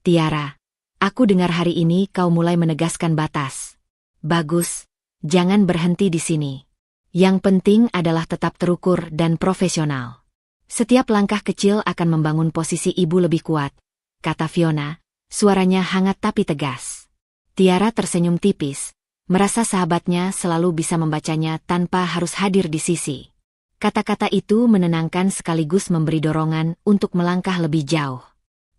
Tiara, aku dengar hari ini kau mulai menegaskan batas. Bagus, jangan berhenti di sini. Yang penting adalah tetap terukur dan profesional. Setiap langkah kecil akan membangun posisi ibu lebih kuat, kata Fiona, suaranya hangat tapi tegas. Tiara tersenyum tipis, merasa sahabatnya selalu bisa membacanya tanpa harus hadir di sisi. Kata-kata itu menenangkan sekaligus memberi dorongan untuk melangkah lebih jauh.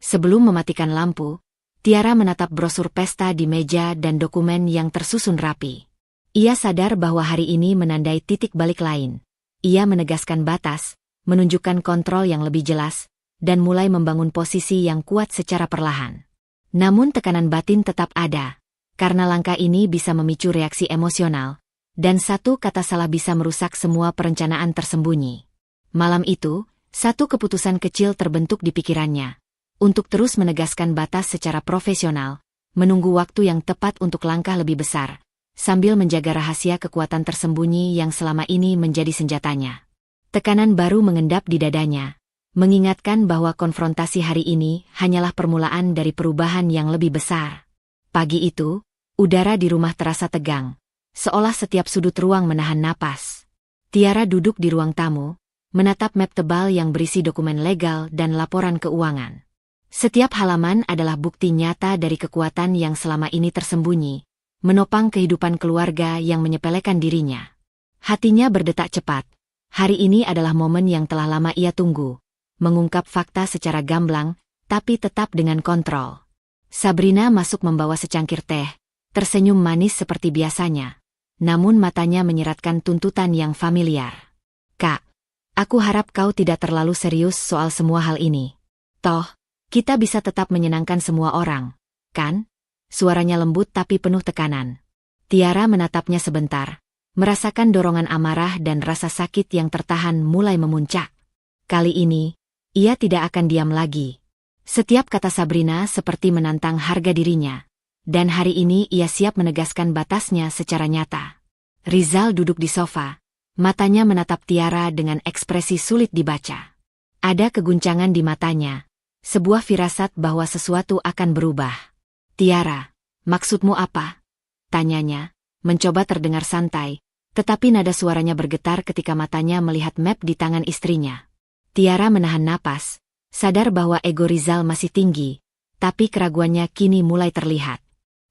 Sebelum mematikan lampu, Tiara menatap brosur pesta di meja dan dokumen yang tersusun rapi. Ia sadar bahwa hari ini menandai titik balik lain. Ia menegaskan batas, menunjukkan kontrol yang lebih jelas, dan mulai membangun posisi yang kuat secara perlahan. Namun tekanan batin tetap ada, karena langkah ini bisa memicu reaksi emosional, dan satu kata salah bisa merusak semua perencanaan tersembunyi. Malam itu, satu keputusan kecil terbentuk di pikirannya, untuk terus menegaskan batas secara profesional, menunggu waktu yang tepat untuk langkah lebih besar, sambil menjaga rahasia kekuatan tersembunyi yang selama ini menjadi senjatanya. Tekanan baru mengendap di dadanya, mengingatkan bahwa konfrontasi hari ini hanyalah permulaan dari perubahan yang lebih besar. Pagi itu, udara di rumah terasa tegang, seolah setiap sudut ruang menahan napas. Tiara duduk di ruang tamu, menatap map tebal yang berisi dokumen legal dan laporan keuangan. Setiap halaman adalah bukti nyata dari kekuatan yang selama ini tersembunyi, menopang kehidupan keluarga yang menyepelekan dirinya. Hatinya berdetak cepat. Hari ini adalah momen yang telah lama ia tunggu, mengungkap fakta secara gamblang, tapi tetap dengan kontrol. Sabrina masuk membawa secangkir teh, tersenyum manis seperti biasanya, namun matanya menyeratkan tuntutan yang familiar. Kak, aku harap kau tidak terlalu serius soal semua hal ini. Toh, kita bisa tetap menyenangkan semua orang, kan? Suaranya lembut tapi penuh tekanan. Tiara menatapnya sebentar, merasakan dorongan amarah dan rasa sakit yang tertahan mulai memuncak. Kali ini, ia tidak akan diam lagi. Setiap kata Sabrina seperti menantang harga dirinya. Dan hari ini ia siap menegaskan batasnya secara nyata. Rizal duduk di sofa, matanya menatap Tiara dengan ekspresi sulit dibaca. Ada keguncangan di matanya, sebuah firasat bahwa sesuatu akan berubah. Tiara, maksudmu apa? Tanyanya, mencoba terdengar santai, tetapi nada suaranya bergetar ketika matanya melihat map di tangan istrinya. Tiara menahan napas, sadar bahwa ego Rizal masih tinggi, tapi keraguannya kini mulai terlihat.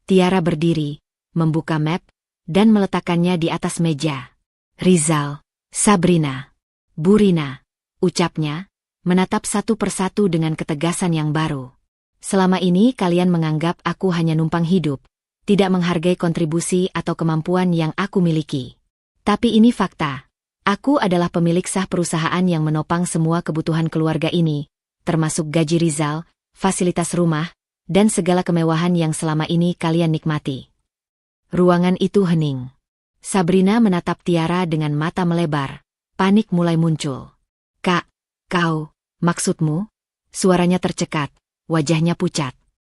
Tiara berdiri, membuka map, dan meletakkannya di atas meja. Rizal, Sabrina, Burina, ucapnya, menatap satu persatu dengan ketegasan yang baru. Selama ini kalian menganggap aku hanya numpang hidup, tidak menghargai kontribusi atau kemampuan yang aku miliki. Tapi ini fakta. Aku adalah pemilik sah perusahaan yang menopang semua kebutuhan keluarga ini, termasuk gaji Rizal, fasilitas rumah, dan segala kemewahan yang selama ini kalian nikmati. Ruangan itu hening. Sabrina menatap Tiara dengan mata melebar, panik mulai muncul. Kak, kau, maksudmu? Suaranya tercekat, wajahnya pucat.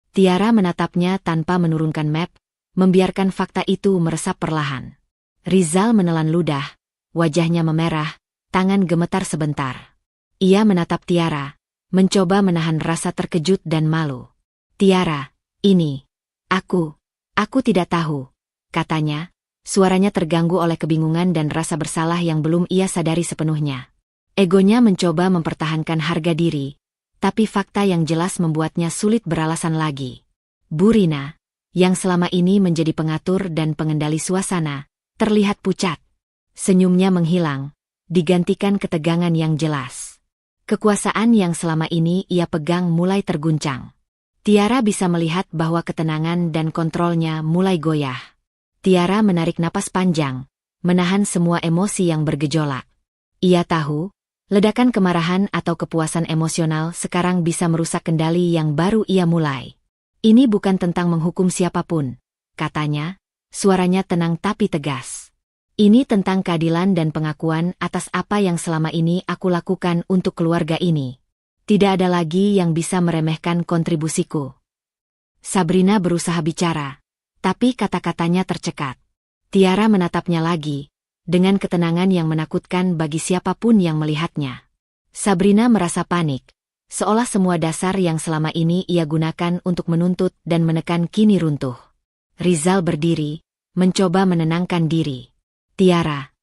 Tiara menatapnya tanpa menurunkan map, membiarkan fakta itu meresap perlahan. Rizal menelan ludah, wajahnya memerah, tangan gemetar sebentar. Ia menatap Tiara, mencoba menahan rasa terkejut dan malu. "Tiara, ini, aku tidak tahu," katanya. Suaranya terganggu oleh kebingungan dan rasa bersalah yang belum ia sadari sepenuhnya. Egonya mencoba mempertahankan harga diri, tapi fakta yang jelas membuatnya sulit beralasan lagi. Burina, yang selama ini menjadi pengatur dan pengendali suasana, terlihat pucat. Senyumnya menghilang, digantikan ketegangan yang jelas. Kekuasaan yang selama ini ia pegang mulai terguncang. Tiara bisa melihat bahwa ketenangan dan kontrolnya mulai goyah. Tiara menarik napas panjang, menahan semua emosi yang bergejolak. Ia tahu, ledakan kemarahan atau kepuasan emosional sekarang bisa merusak kendali yang baru ia mulai. "Ini bukan tentang menghukum siapapun," katanya, suaranya tenang tapi tegas. "Ini tentang keadilan dan pengakuan atas apa yang selama ini aku lakukan untuk keluarga ini. Tidak ada lagi yang bisa meremehkan kontribusiku." Sabrina berusaha bicara, tapi kata-katanya tercekat. Tiara menatapnya lagi, dengan ketenangan yang menakutkan bagi siapapun yang melihatnya. Sabrina merasa panik, seolah semua dasar yang selama ini ia gunakan untuk menuntut dan menekan kini runtuh. Rizal berdiri, mencoba menenangkan diri. "Tiara,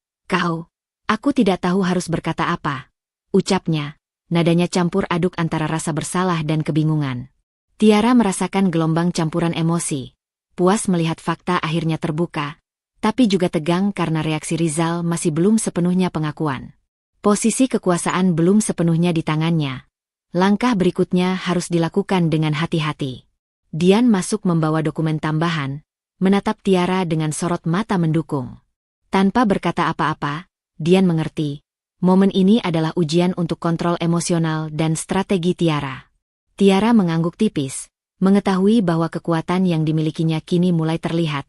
aku tidak tahu harus berkata apa," ucapnya, nadanya campur aduk antara rasa bersalah dan kebingungan. Tiara merasakan gelombang campuran emosi. Puas melihat fakta akhirnya terbuka, tapi juga tegang karena reaksi Rizal masih belum sepenuhnya pengakuan. Posisi kekuasaan belum sepenuhnya di tangannya. Langkah berikutnya harus dilakukan dengan hati-hati. Dian masuk membawa dokumen tambahan, menatap Tiara dengan sorot mata mendukung. Tanpa berkata apa-apa, Dian mengerti, momen ini adalah ujian untuk kontrol emosional dan strategi Tiara. Tiara mengangguk tipis, mengetahui bahwa kekuatan yang dimilikinya kini mulai terlihat,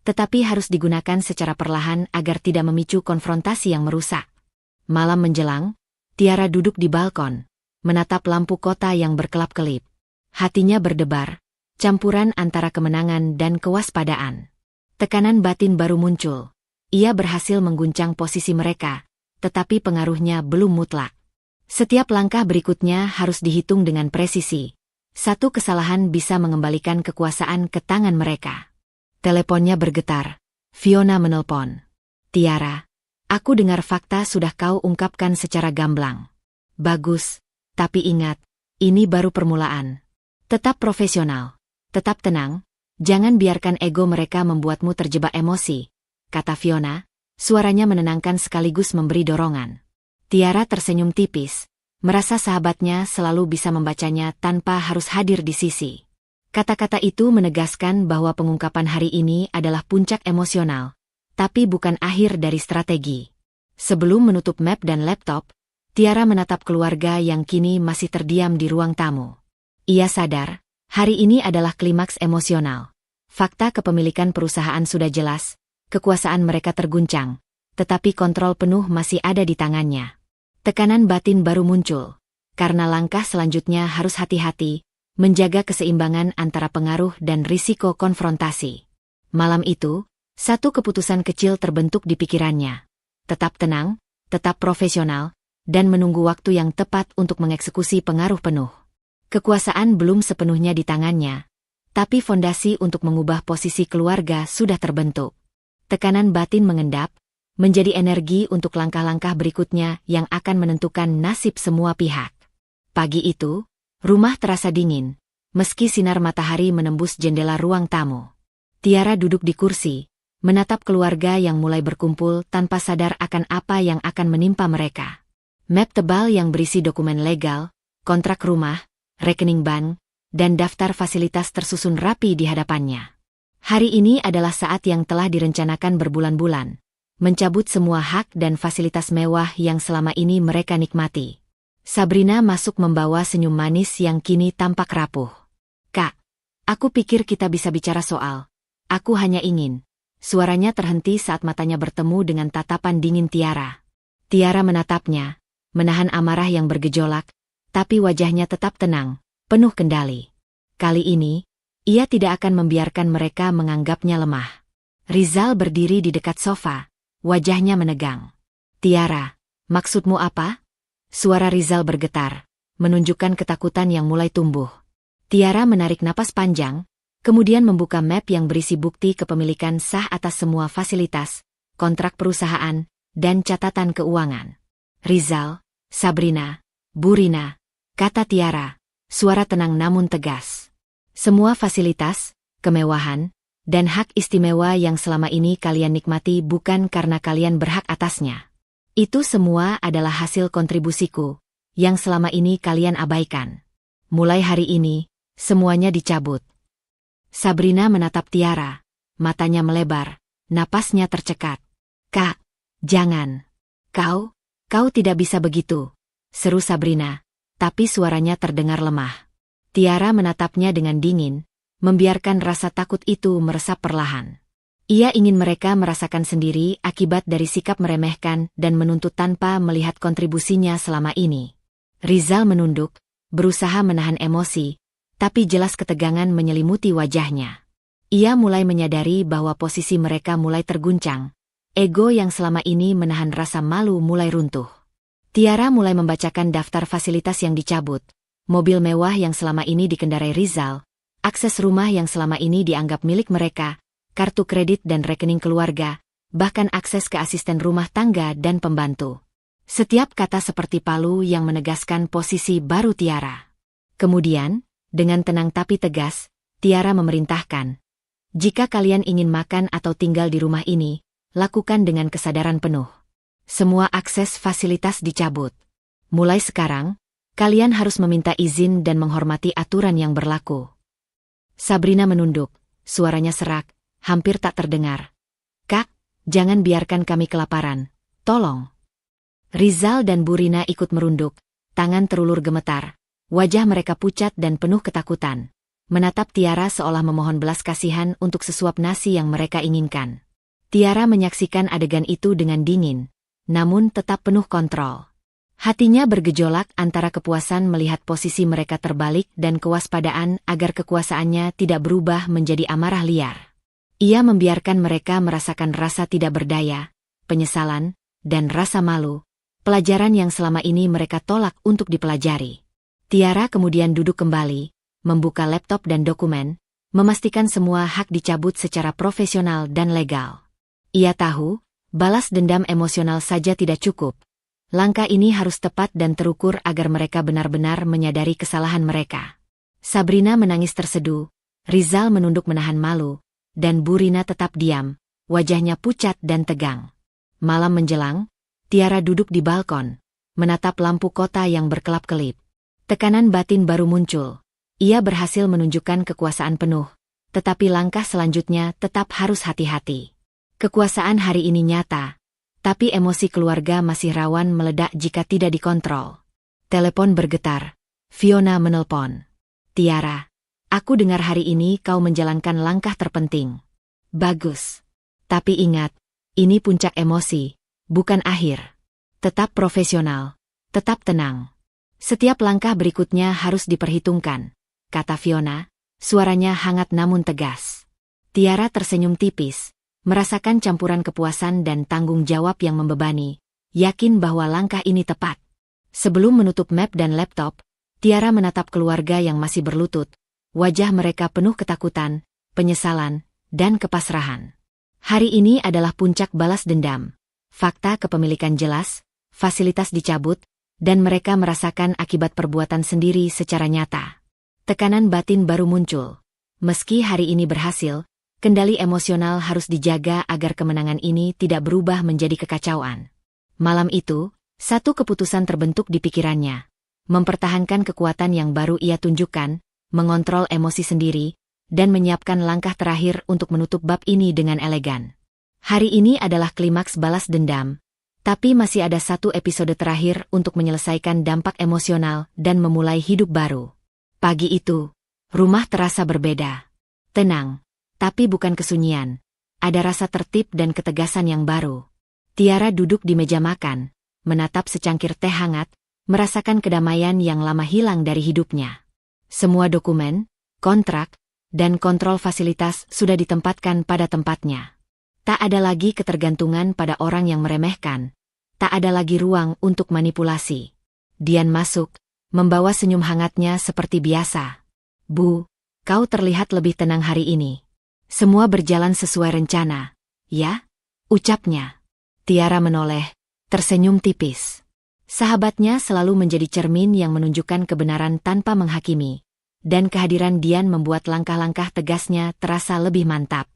tetapi harus digunakan secara perlahan agar tidak memicu konfrontasi yang merusak. Malam menjelang, Tiara duduk di balkon, menatap lampu kota yang berkelap-kelip. Hatinya berdebar, campuran antara kemenangan dan kewaspadaan. Tekanan batin baru muncul. Ia berhasil mengguncang posisi mereka, tetapi pengaruhnya belum mutlak. Setiap langkah berikutnya harus dihitung dengan presisi. Satu kesalahan bisa mengembalikan kekuasaan ke tangan mereka. Teleponnya bergetar. Fiona menelpon. "Tiara, aku dengar fakta sudah kau ungkapkan secara gamblang. Bagus, tapi ingat, ini baru permulaan. Tetap profesional, tetap tenang, jangan biarkan ego mereka membuatmu terjebak emosi," kata Fiona, suaranya menenangkan sekaligus memberi dorongan. Tiara tersenyum tipis, merasa sahabatnya selalu bisa membacanya tanpa harus hadir di sisi. Kata-kata itu menegaskan bahwa pengungkapan hari ini adalah puncak emosional, tapi bukan akhir dari strategi. Sebelum menutup map dan laptop, Tiara menatap keluarga yang kini masih terdiam di ruang tamu. Ia sadar, hari ini adalah klimaks emosional. Fakta kepemilikan perusahaan sudah jelas, kekuasaan mereka terguncang, tetapi kontrol penuh masih ada di tangannya. Tekanan batin baru muncul, karena langkah selanjutnya harus hati-hati, menjaga keseimbangan antara pengaruh dan risiko konfrontasi. Malam itu, satu keputusan kecil terbentuk di pikirannya. Tetap tenang, tetap profesional, dan menunggu waktu yang tepat untuk mengeksekusi pengaruh penuh. Kekuasaan belum sepenuhnya di tangannya, tapi fondasi untuk mengubah posisi keluarga sudah terbentuk. Tekanan batin mengendap, menjadi energi untuk langkah-langkah berikutnya yang akan menentukan nasib semua pihak. Pagi itu, rumah terasa dingin, meski sinar matahari menembus jendela ruang tamu. Tiara duduk di kursi, menatap keluarga yang mulai berkumpul tanpa sadar akan apa yang akan menimpa mereka. Map tebal yang berisi dokumen legal, kontrak rumah, rekening bank, dan daftar fasilitas tersusun rapi di hadapannya. Hari ini adalah saat yang telah direncanakan berbulan-bulan. Mencabut semua hak dan fasilitas mewah yang selama ini mereka nikmati. Sabrina masuk membawa senyum manis yang kini tampak rapuh. "Kak, aku pikir kita bisa bicara soal. Aku hanya ingin." Suaranya terhenti saat matanya bertemu dengan tatapan dingin Tiara. Tiara menatapnya, menahan amarah yang bergejolak, tapi wajahnya tetap tenang, penuh kendali. Kali ini, Ia tidak akan membiarkan mereka menganggapnya lemah. Rizal berdiri di dekat sofa, wajahnya menegang. Tiara, maksudmu apa? Suara Rizal bergetar, menunjukkan ketakutan yang mulai tumbuh. Tiara menarik napas panjang, kemudian membuka map yang berisi bukti kepemilikan sah atas semua fasilitas, kontrak perusahaan, dan catatan keuangan. Rizal, Sabrina, Burina, kata Tiara, suara tenang namun tegas. Semua fasilitas, kemewahan, dan hak istimewa yang selama ini kalian nikmati bukan karena kalian berhak atasnya. Itu semua adalah hasil kontribusiku, yang selama ini kalian abaikan. Mulai hari ini, semuanya dicabut. Sabrina menatap Tiara, matanya melebar, napasnya tercekat. Kak, jangan. Kau tidak bisa begitu, seru Sabrina, tapi suaranya terdengar lemah. Tiara menatapnya dengan dingin, membiarkan rasa takut itu meresap perlahan. Ia ingin mereka merasakan sendiri akibat dari sikap meremehkan dan menuntut tanpa melihat kontribusinya selama ini. Rizal menunduk, berusaha menahan emosi, tapi jelas ketegangan menyelimuti wajahnya. Ia mulai menyadari bahwa posisi mereka mulai terguncang. Ego yang selama ini menahan rasa malu mulai runtuh. Tiara mulai membacakan daftar fasilitas yang dicabut. Mobil mewah yang selama ini dikendarai Rizal, akses rumah yang selama ini dianggap milik mereka, kartu kredit dan rekening keluarga, bahkan akses ke asisten rumah tangga dan pembantu. Setiap kata seperti palu yang menegaskan posisi baru Tiara. Kemudian, dengan tenang tapi tegas, Tiara memerintahkan, "Jika kalian ingin makan atau tinggal di rumah ini, lakukan dengan kesadaran penuh. Semua akses fasilitas dicabut. Mulai sekarang, kalian harus meminta izin dan menghormati aturan yang berlaku." Sabrina menunduk, suaranya serak, hampir tak terdengar. "Kak, jangan biarkan kami kelaparan, tolong." Rizal dan Burina ikut merunduk, tangan terulur gemetar, wajah mereka pucat dan penuh ketakutan, menatap Tiara seolah memohon belas kasihan untuk sesuap nasi yang mereka inginkan. Tiara menyaksikan adegan itu dengan dingin, namun tetap penuh kontrol. Hatinya bergejolak antara kepuasan melihat posisi mereka terbalik dan kewaspadaan agar kekuasaannya tidak berubah menjadi amarah liar. Ia membiarkan mereka merasakan rasa tidak berdaya, penyesalan, dan rasa malu, pelajaran yang selama ini mereka tolak untuk dipelajari. Tiara kemudian duduk kembali, membuka laptop dan dokumen, memastikan semua hak dicabut secara profesional dan legal. Ia tahu, balas dendam emosional saja tidak cukup. Langkah ini harus tepat dan terukur agar mereka benar-benar menyadari kesalahan mereka. Sabrina menangis terseduh, Rizal menunduk menahan malu, dan Burina tetap diam, wajahnya pucat dan tegang. Malam menjelang, Tiara duduk di balkon, menatap lampu kota yang berkelap-kelip. Tekanan batin baru muncul. Ia berhasil menunjukkan kekuasaan penuh, tetapi langkah selanjutnya tetap harus hati-hati. Kekuasaan hari ini nyata, tapi emosi keluarga masih rawan meledak jika tidak dikontrol. Telepon bergetar. Fiona menelpon. "Tiara, aku dengar hari ini kau menjalankan langkah terpenting." "Bagus. Tapi ingat, ini puncak emosi, bukan akhir. Tetap profesional, tetap tenang. Setiap langkah berikutnya harus diperhitungkan," kata Fiona, suaranya hangat namun tegas. Tiara tersenyum tipis, merasakan campuran kepuasan dan tanggung jawab yang membebani, yakin bahwa langkah ini tepat. Sebelum menutup map dan laptop, Tiara menatap keluarga yang masih berlutut, wajah mereka penuh ketakutan, penyesalan, dan kepasrahan. Hari ini adalah puncak balas dendam. Fakta kepemilikan jelas, fasilitas dicabut, dan mereka merasakan akibat perbuatan sendiri secara nyata. Tekanan batin baru muncul. Meski hari ini berhasil, kendali emosional harus dijaga agar kemenangan ini tidak berubah menjadi kekacauan. Malam itu, satu keputusan terbentuk di pikirannya. Mempertahankan kekuatan yang baru ia tunjukkan, mengontrol emosi sendiri, dan menyiapkan langkah terakhir untuk menutup bab ini dengan elegan. Hari ini adalah klimaks balas dendam, tapi masih ada satu episode terakhir untuk menyelesaikan dampak emosional dan memulai hidup baru. Pagi itu, rumah terasa berbeda. Tenang. Tapi bukan kesunyian. Ada rasa tertib dan ketegasan yang baru. Tiara duduk di meja makan, menatap secangkir teh hangat, merasakan kedamaian yang lama hilang dari hidupnya. Semua dokumen, kontrak, dan kontrol fasilitas sudah ditempatkan pada tempatnya. Tak ada lagi ketergantungan pada orang yang meremehkan. Tak ada lagi ruang untuk manipulasi. Dian masuk, membawa senyum hangatnya seperti biasa. Bu, kau terlihat lebih tenang hari ini. Semua berjalan sesuai rencana, ya? Ucapnya. Tiara menoleh, tersenyum tipis. Sahabatnya selalu menjadi cermin yang menunjukkan kebenaran tanpa menghakimi. Dan kehadiran Dian membuat langkah-langkah tegasnya terasa lebih mantap.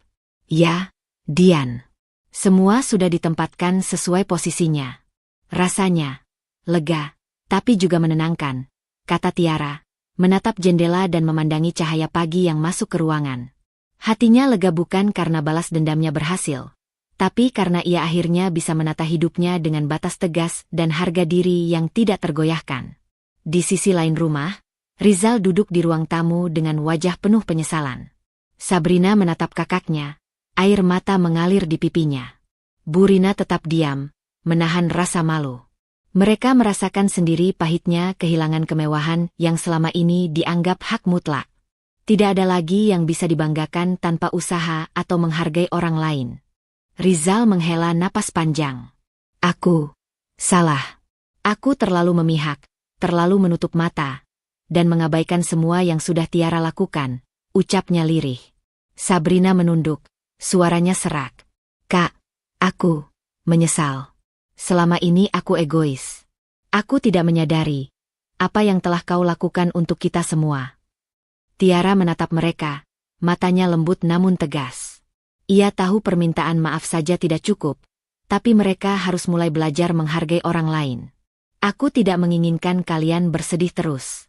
Ya, Dian. Semua sudah ditempatkan sesuai posisinya. Rasanya lega, tapi juga menenangkan, kata Tiara, menatap jendela dan memandangi cahaya pagi yang masuk ke ruangan. Hatinya lega bukan karena balas dendamnya berhasil, tapi karena ia akhirnya bisa menata hidupnya dengan batas tegas dan harga diri yang tidak tergoyahkan. Di sisi lain rumah, Rizal duduk di ruang tamu dengan wajah penuh penyesalan. Sabrina menatap kakaknya, air mata mengalir di pipinya. Bu Rina tetap diam, menahan rasa malu. Mereka merasakan sendiri pahitnya kehilangan kemewahan yang selama ini dianggap hak mutlak. Tidak ada lagi yang bisa dibanggakan tanpa usaha atau menghargai orang lain. Rizal menghela napas panjang. Aku salah. Aku terlalu memihak, terlalu menutup mata, dan mengabaikan semua yang sudah Tiara lakukan, ucapnya lirih. Sabrina menunduk, suaranya serak. Kak, aku menyesal. Selama ini aku egois. Aku tidak menyadari apa yang telah kau lakukan untuk kita semua. Tiara menatap mereka, matanya lembut namun tegas. Ia tahu permintaan maaf saja tidak cukup, tapi mereka harus mulai belajar menghargai orang lain. Aku tidak menginginkan kalian bersedih terus.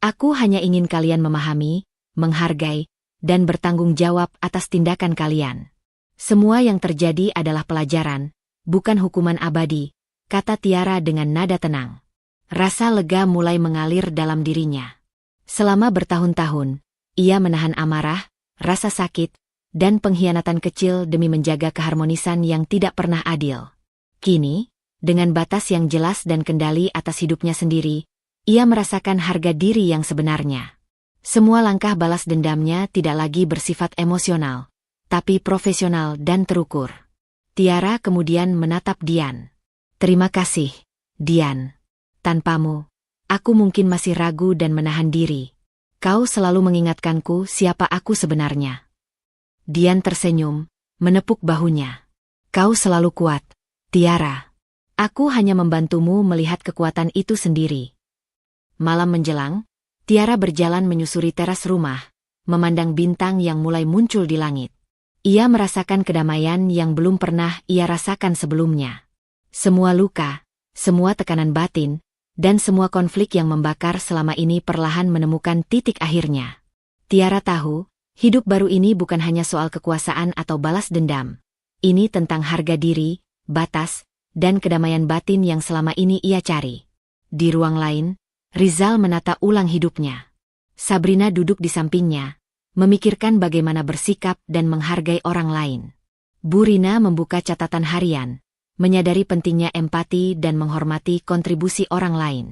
Aku hanya ingin kalian memahami, menghargai, dan bertanggung jawab atas tindakan kalian. Semua yang terjadi adalah pelajaran, bukan hukuman abadi, kata Tiara dengan nada tenang. Rasa lega mulai mengalir dalam dirinya. Selama bertahun-tahun, ia menahan amarah, rasa sakit, dan pengkhianatan kecil demi menjaga keharmonisan yang tidak pernah adil. Kini, dengan batas yang jelas dan kendali atas hidupnya sendiri, ia merasakan harga diri yang sebenarnya. Semua langkah balas dendamnya tidak lagi bersifat emosional, tapi profesional dan terukur. Tiara kemudian menatap Dian. Terima kasih, Dian. Tanpamu, aku mungkin masih ragu dan menahan diri. Kau selalu mengingatkanku siapa aku sebenarnya. Dian tersenyum, menepuk bahunya. Kau selalu kuat, Tiara. Aku hanya membantumu melihat kekuatan itu sendiri. Malam menjelang, Tiara berjalan menyusuri teras rumah, memandang bintang yang mulai muncul di langit. Ia merasakan kedamaian yang belum pernah ia rasakan sebelumnya. Semua luka, semua tekanan batin, dan semua konflik yang membakar selama ini perlahan menemukan titik akhirnya. Tiara tahu, hidup baru ini bukan hanya soal kekuasaan atau balas dendam. Ini tentang harga diri, batas, dan kedamaian batin yang selama ini ia cari. Di ruang lain, Rizal menata ulang hidupnya. Sabrina duduk di sampingnya, memikirkan bagaimana bersikap dan menghargai orang lain. Bu Rina membuka catatan harian, menyadari pentingnya empati dan menghormati kontribusi orang lain.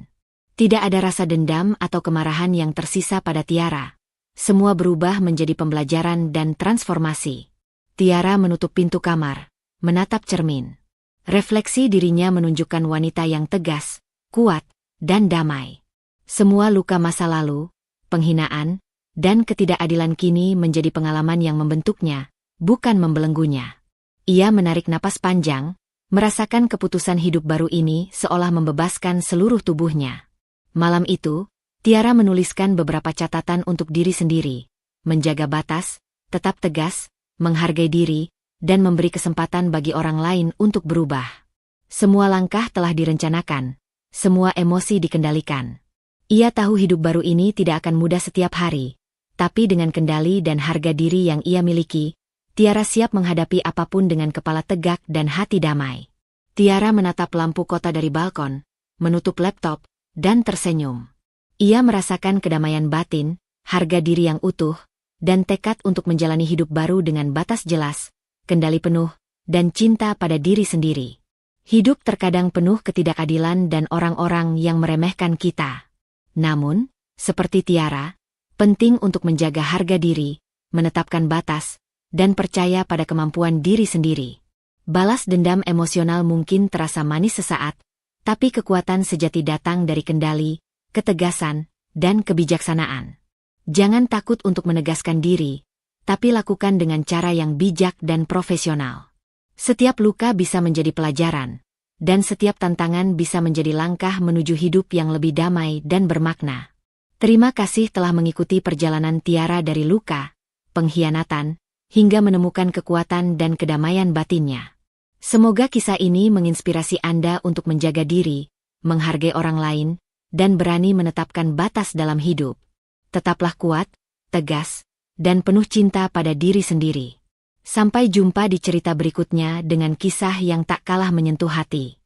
Tidak ada rasa dendam atau kemarahan yang tersisa pada Tiara. Semua berubah menjadi pembelajaran dan transformasi. Tiara menutup pintu kamar, menatap cermin. Refleksi dirinya menunjukkan wanita yang tegas, kuat, dan damai. Semua luka masa lalu, penghinaan, dan ketidakadilan kini menjadi pengalaman yang membentuknya, bukan membelenggunya. Ia menarik napas panjang, merasakan keputusan hidup baru ini seolah membebaskan seluruh tubuhnya. Malam itu, Tiara menuliskan beberapa catatan untuk diri sendiri, menjaga batas, tetap tegas, menghargai diri, dan memberi kesempatan bagi orang lain untuk berubah. Semua langkah telah direncanakan, semua emosi dikendalikan. Ia tahu hidup baru ini tidak akan mudah setiap hari, tapi dengan kendali dan harga diri yang ia miliki, Tiara siap menghadapi apapun dengan kepala tegak dan hati damai. Tiara menatap lampu kota dari balkon, menutup laptop, dan tersenyum. Ia merasakan kedamaian batin, harga diri yang utuh, dan tekad untuk menjalani hidup baru dengan batas jelas, kendali penuh, dan cinta pada diri sendiri. Hidup terkadang penuh ketidakadilan dan orang-orang yang meremehkan kita. Namun, seperti Tiara, penting untuk menjaga harga diri, menetapkan batas, dan percaya pada kemampuan diri sendiri. Balas dendam emosional mungkin terasa manis sesaat, tapi kekuatan sejati datang dari kendali, ketegasan, dan kebijaksanaan. Jangan takut untuk menegaskan diri, tapi lakukan dengan cara yang bijak dan profesional. Setiap luka bisa menjadi pelajaran, dan setiap tantangan bisa menjadi langkah menuju hidup yang lebih damai dan bermakna. Terima kasih telah mengikuti perjalanan Tiara dari luka, pengkhianatan, hingga menemukan kekuatan dan kedamaian batinnya. Semoga kisah ini menginspirasi Anda untuk menjaga diri, menghargai orang lain, dan berani menetapkan batas dalam hidup. Tetaplah kuat, tegas, dan penuh cinta pada diri sendiri. Sampai jumpa di cerita berikutnya dengan kisah yang tak kalah menyentuh hati.